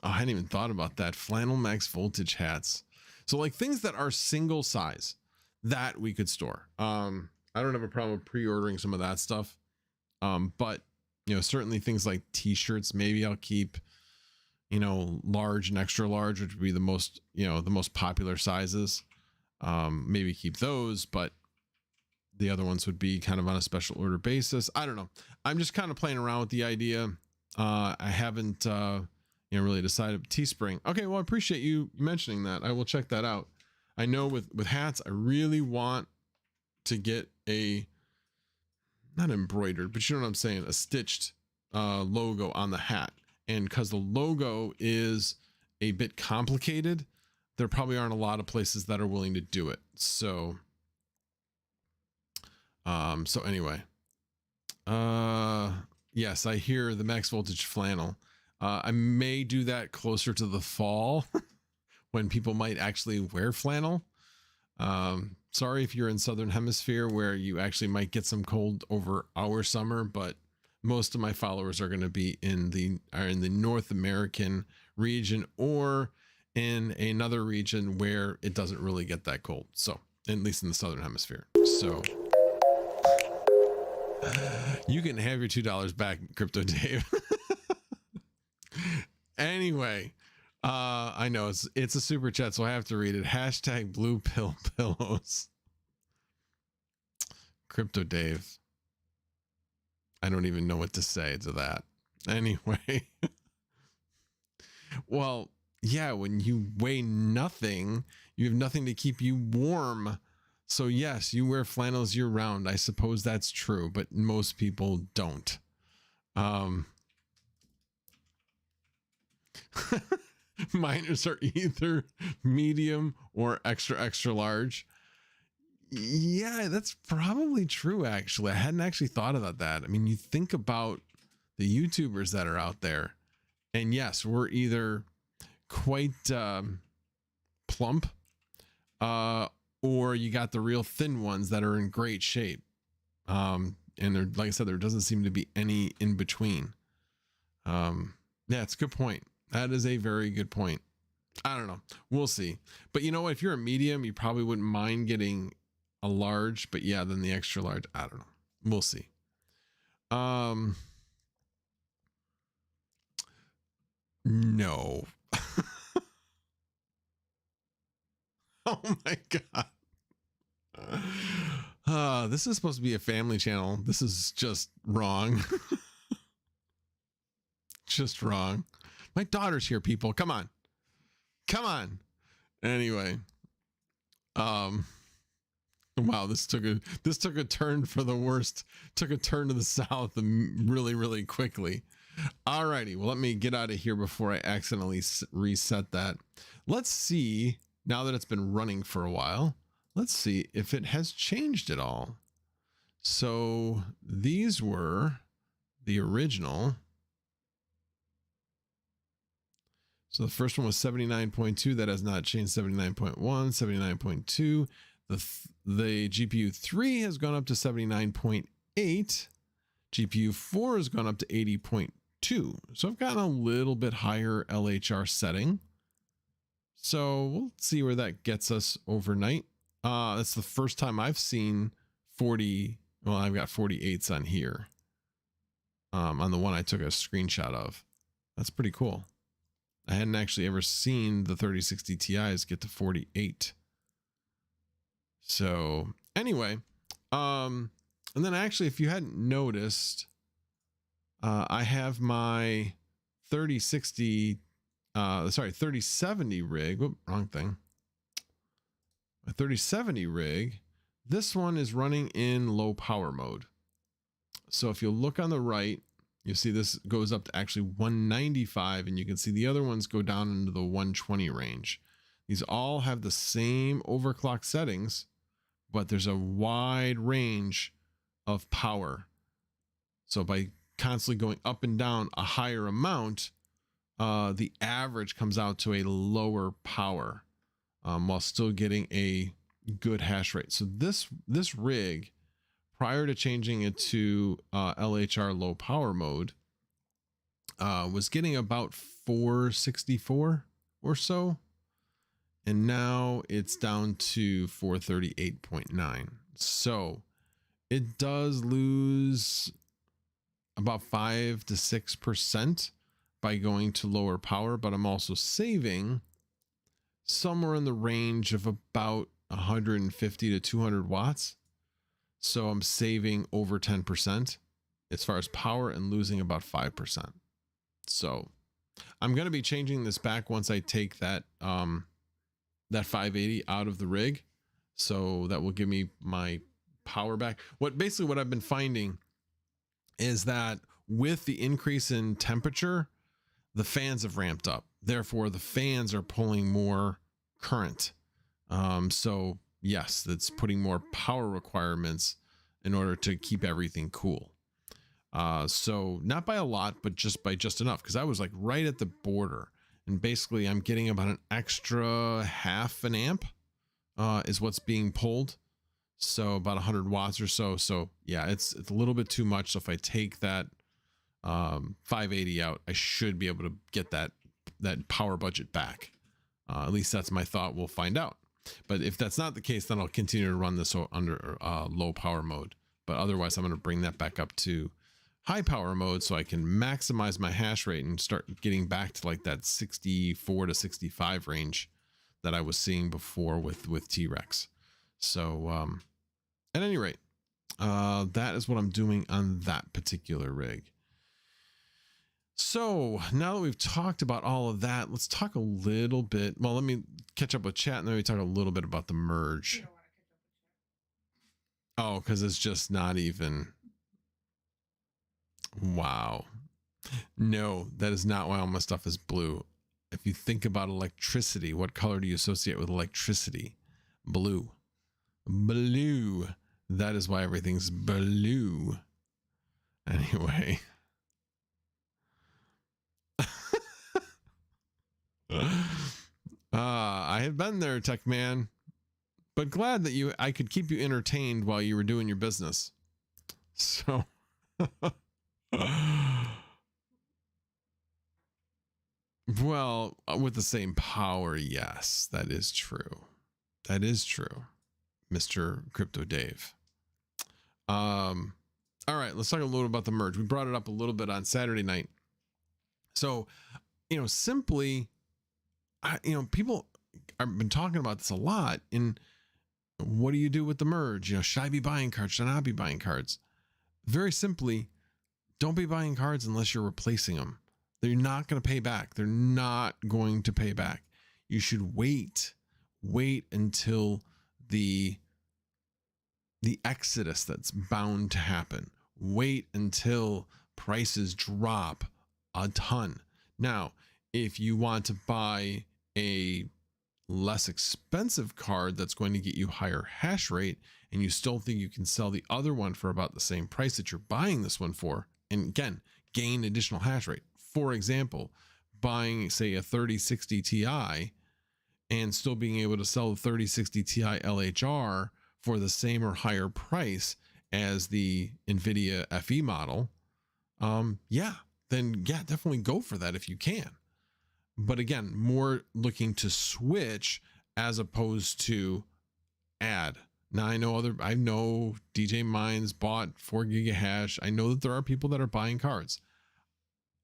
I hadn't even thought about that. Flannel max voltage hats. So like things that are single size that we could store. I don't have a problem pre-ordering some of that stuff. But you know, certainly things like t-shirts, maybe I'll keep, you know, large and extra large, which would be the most, you know, the most popular sizes. Maybe keep those, but the other ones would be kind of on a special order basis. I don't know. I'm just kind of playing around with the idea. I haven't, you know, really decided. Teespring. Okay, well, I appreciate you mentioning that. I will check that out. I know with hats, I really want to get a, not embroidered, but you know what I'm saying, a stitched logo on the hat. And because the logo is a bit complicated, there probably aren't a lot of places that are willing to do it. So, so anyway, yes, I hear the max voltage flannel. I may do that closer to the fall when people might actually wear flannel. Sorry if you're in Southern Hemisphere where you actually might get some cold over our summer, but most of my followers are going to be in the North American region or in another region where it doesn't really get that cold. So at least in the Southern Hemisphere. So you can have your $2 back, Crypto Dave. Anyway, I know it's a super chat, so I have to read it. Hashtag blue pill pillows. Crypto Dave. I don't even know what to say to that. Anyway. Well, yeah, when you weigh nothing, you have nothing to keep you warm. So yes, you wear flannels year round. I suppose that's true, but most people don't. Miners are either medium or extra large. Yeah, that's probably true, actually. I hadn't actually thought about that. I mean, you think about the YouTubers that are out there, and yes, we're either quite plump, or you got the real thin ones that are in great shape. And there, like I said, there doesn't seem to be any in between. Yeah, it's a good point. That is a very good point. I don't know. We'll see. But you know what? If you're a medium, you probably wouldn't mind getting a large, but yeah, then the extra large, I don't know. We'll see. No. Oh my God. This is supposed to be a family channel. This is just wrong. Just wrong. My daughter's here, people. Come on. Come on. Anyway. Wow, this took a turn for the worst. Took a turn to the south really, really quickly. Alrighty, well, let me get out of here before I accidentally reset that. Let's see, now that it's been running for a while, let's see if it has changed at all. So these were the original. So the first one was 79.2. That has not changed. 79.1, 79.2. The GPU 3 has gone up to 79.8. GPU 4 has gone up to 80.2. So I've gotten a little bit higher LHR setting. So we'll see where that gets us overnight. That's the first time I've seen 40. Well, I've got 48s on here. On the one I took a screenshot of. That's pretty cool. I hadn't actually ever seen the 3060 Ti's get to 48. So anyway, and then actually, if you hadn't noticed, I have my 3070 rig. Whoop, wrong thing. My 3070 rig. This one is running in low power mode. So if you look on the right, you see this goes up to actually 195, and you can see the other ones go down into the 120 range. These all have the same overclock settings, but there's a wide range of power. So by constantly going up and down a higher amount, the average comes out to a lower power, while still getting a good hash rate. So this rig, prior to changing it to LHR low power mode, was getting about 464 or so. And now it's down to 438.9. So it does lose about 5 to 6% by going to lower power, but I'm also saving somewhere in the range of about 150 to 200 watts. So I'm saving over 10% as far as power and losing about 5%. So I'm going to be changing this back once I take that, that 580 out of the rig. So that will give me my power back. What I've been finding is that with the increase in temperature, the fans have ramped up. Therefore, the fans are pulling more current. So yes, that's putting more power requirements in order to keep everything cool. So not by a lot, but just enough, because I was like right at the border, and basically I'm getting about an extra half an amp is what's being pulled. So about 100 watts or so. So yeah, it's a little bit too much. So if I take that 580 out, I should be able to get that power budget back. At least that's my thought. We'll find out. But if that's not the case, then I'll continue to run this under low power mode. But otherwise, I'm going to bring that back up to high power mode so I can maximize my hash rate and start getting back to like that 64 to 65 range that I was seeing before with T-Rex. So at any rate, that is what I'm doing on that particular rig. So now that we've talked about all of that, let's talk a little bit. Well, let me catch up with chat and then we talk a little bit about the merge. Oh, because it's just not even. Wow. No, that is not why all my stuff is blue. If you think about electricity, what color do you associate with electricity? Blue. Blue. That is why everything's blue. Anyway. I have been there, Tech Man, but glad that I could keep you entertained while you were doing your business. So, well, with the same power, yes, that is true. That is true, Mr. Crypto Dave. All right, let's talk a little about the merge. We brought it up a little bit on Saturday night. So simply, people have been talking about this a lot. In what do you do with the merge? Should I be buying cards? Should I not be buying cards? Very simply, don't be buying cards unless you're replacing them. They're not going to pay back. They're not going to pay back. You should wait until the exodus that's bound to happen. Wait until prices drop a ton. Now, if you want to buy a less expensive card that's going to get you higher hash rate, and you still think you can sell the other one for about the same price that you're buying this one for, and again, gain additional hash rate. For example, buying, say, a 3060 Ti and still being able to sell the 3060 Ti LHR for the same or higher price as the NVIDIA FE model, then definitely go for that if you can. But again, more looking to switch as opposed to add. Now I know DJ Mines bought 4 giga hash. I know that there are people that are buying cards.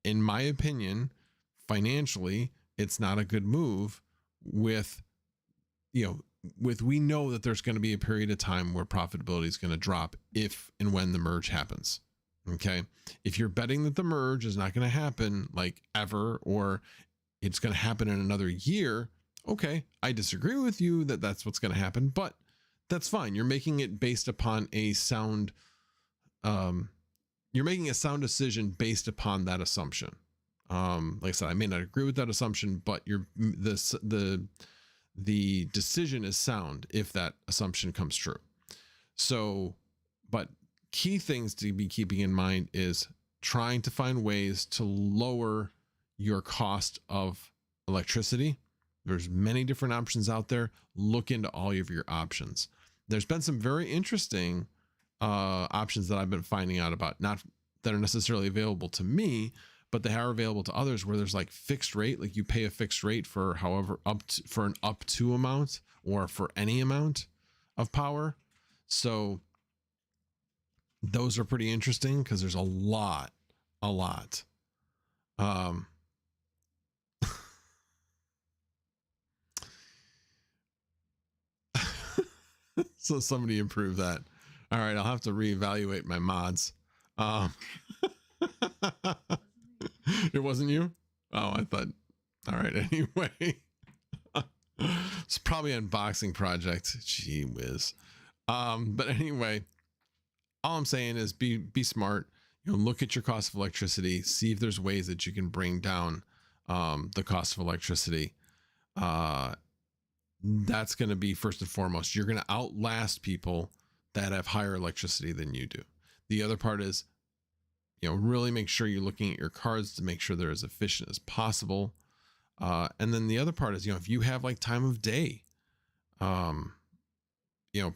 In my opinion, financially, it's not a good move with we know that there's going to be a period of time where profitability is going to drop if and when the merge happens. Okay. If you're betting that the merge is not going to happen like ever, or it's going to happen in another year, okay, I disagree with you that that's what's going to happen, but that's fine. You're making it based upon a sound, you're making a sound decision based upon that assumption. Like I said, I may not agree with that assumption, but the decision is sound if that assumption comes true. So, but key things to be keeping in mind is trying to find ways to lower your cost of electricity. There's many different options out there. Look into all of your options. There's been some very interesting options that I've been finding out about, not that are necessarily available to me, but they are available to others, where there's like fixed rate, like you pay a fixed rate for however for an up to amount or for any amount of power. So those are pretty interesting because there's a lot. So somebody improve that. All right, I'll have to reevaluate my mods. It wasn't you? Oh, I thought. All right, anyway. It's probably an unboxing project. Gee whiz. But anyway, all I'm saying is be smart. Look at your cost of electricity, see if there's ways that you can bring down the cost of electricity. That's going to be first and foremost. You're going to outlast people that have higher electricity than you do. The other part is, really make sure you're looking at your cards to make sure they're as efficient as possible. And then the other part is, if you have like time of day,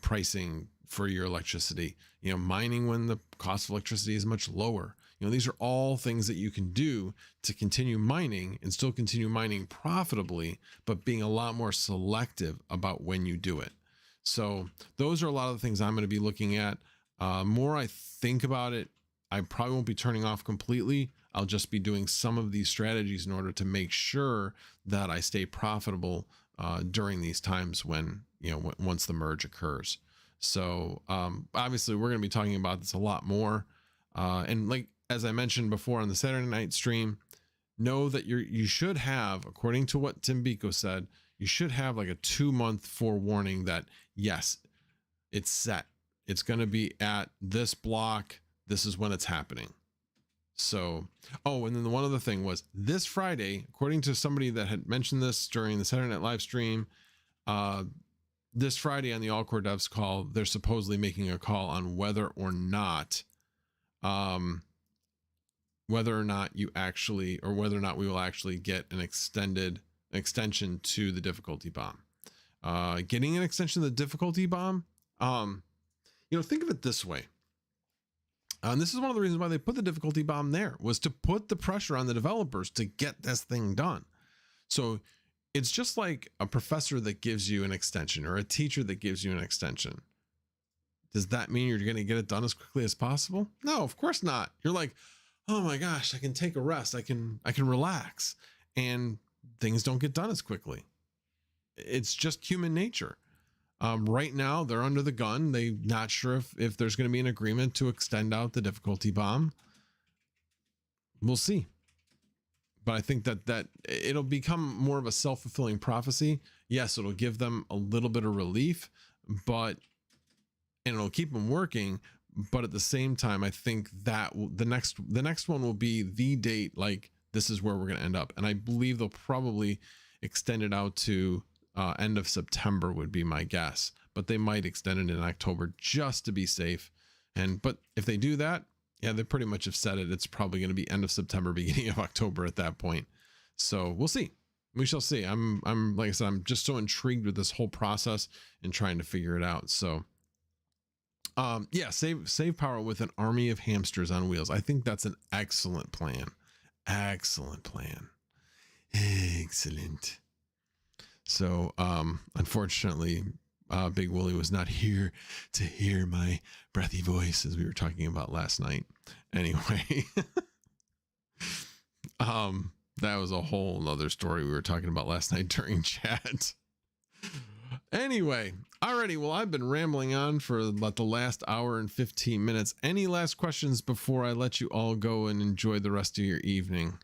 pricing for your electricity, mining when the cost of electricity is much lower. These are all things that you can do to continue mining and still continue mining profitably, but being a lot more selective about when you do it. So those are a lot of the things I'm going to be looking at. More I think about it, I probably won't be turning off completely. I'll just be doing some of these strategies in order to make sure that I stay profitable during these times when, once the merge occurs. So obviously we're going to be talking about this a lot more. And like, as I mentioned before on the Saturday night stream, know that you should have, according to what Tim Biko said, you should have like a 2-month forewarning that, yes, it's set. It's going to be at this block. This is when it's happening. So, oh, and then the one other thing was this Friday, according to somebody that had mentioned this during the Saturday Night Live stream, this Friday on the All Core Devs call, they're supposedly making a call on whether or not we will actually get an extension to the difficulty bomb. Getting an extension to the difficulty bomb, think of it this way. And this is one of the reasons why they put the difficulty bomb there, was to put the pressure on the developers to get this thing done. So it's just like a professor that gives you an extension or a teacher that gives you an extension. Does that mean you're going to get it done as quickly as possible? No, of course not. You're like, oh my gosh, I can take a rest. I can relax. and things don't get done as quickly. It's just human nature. Right now, they're under the gun. They're not sure if there's going to be an agreement to extend out the difficulty bomb. We'll see. But I think that it'll become more of a self-fulfilling prophecy. Yes, it'll give them a little bit of relief, and it'll keep them working. But at the same time, I think that the next one will be the date, like this is where we're going to end up. And I believe they'll probably extend it out to end of September would be my guess, but they might extend it in October just to be safe. But if they do that, yeah, they pretty much have said it. It's probably going to be end of September, beginning of October at that point. So we'll see. We shall see. I'm like I said, I'm just so intrigued with this whole process and trying to figure it out. So yeah, save power with an army of hamsters on wheels. I think that's an excellent plan. Excellent plan. Excellent. So unfortunately, Big Wooly was not here to hear my breathy voice as we were talking about last night. Anyway, that was a whole nother story we were talking about last night during chat. Anyway, alrighty. Well, I've been rambling on for about the last hour and 15 minutes. Any last questions before I let you all go and enjoy the rest of your evening?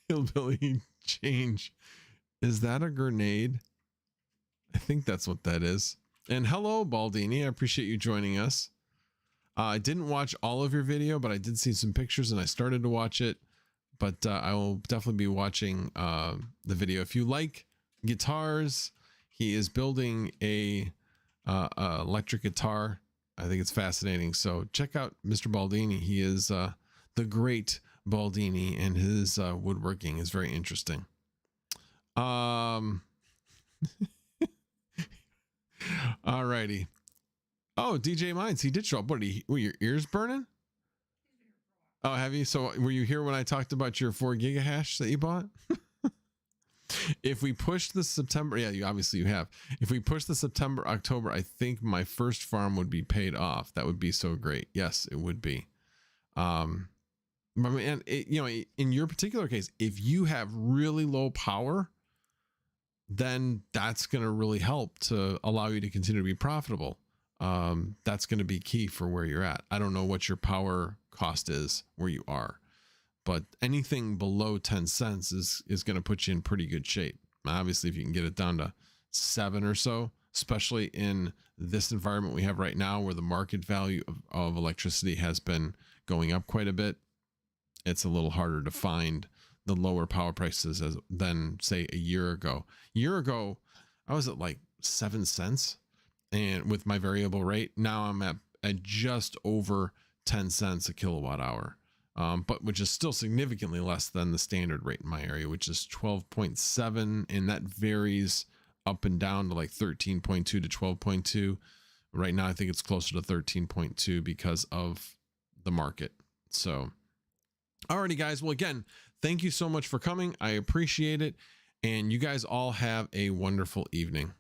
Hillbilly change. Is that a grenade? I think that's what that is. And hello, Baldini. I appreciate you joining us. I didn't watch all of your video, but I did see some pictures and I started to watch it. But I will definitely be watching the video. If you like guitars, he is building a electric guitar. I think it's fascinating. So check out Mr. Baldini. He is the great Baldini, and his woodworking is very interesting. Alrighty. Oh, DJ Mines, he did show up. What, were your ears burning? Oh, have you? So were you here when I talked about your 4 gigahash that you bought? If we push the September, yeah, you have. If we push the September, October, I think my first farm would be paid off. That would be so great. Yes, it would be. And in your particular case, if you have really low power, then that's going to really help to allow you to continue to be profitable. That's going to be key for where you're at. I don't know what your power cost is where you are, but anything below 10 cents is going to put you in pretty good shape. Obviously, if you can get it down to 7 or so, especially in this environment we have right now, where the market value of electricity has been going up quite a bit, it's a little harder to find the lower power prices than say a year ago. I was at like 7 cents, and with my variable rate, now I'm at just over 10 cents a kilowatt hour, but which is still significantly less than the standard rate in my area, which is 12.7, and that varies up and down to like 13.2 to 12.2. Right now, I think it's closer to 13.2 because of the market. So, alrighty, guys. Well, again, thank you so much for coming. I appreciate it. And you guys all have a wonderful evening.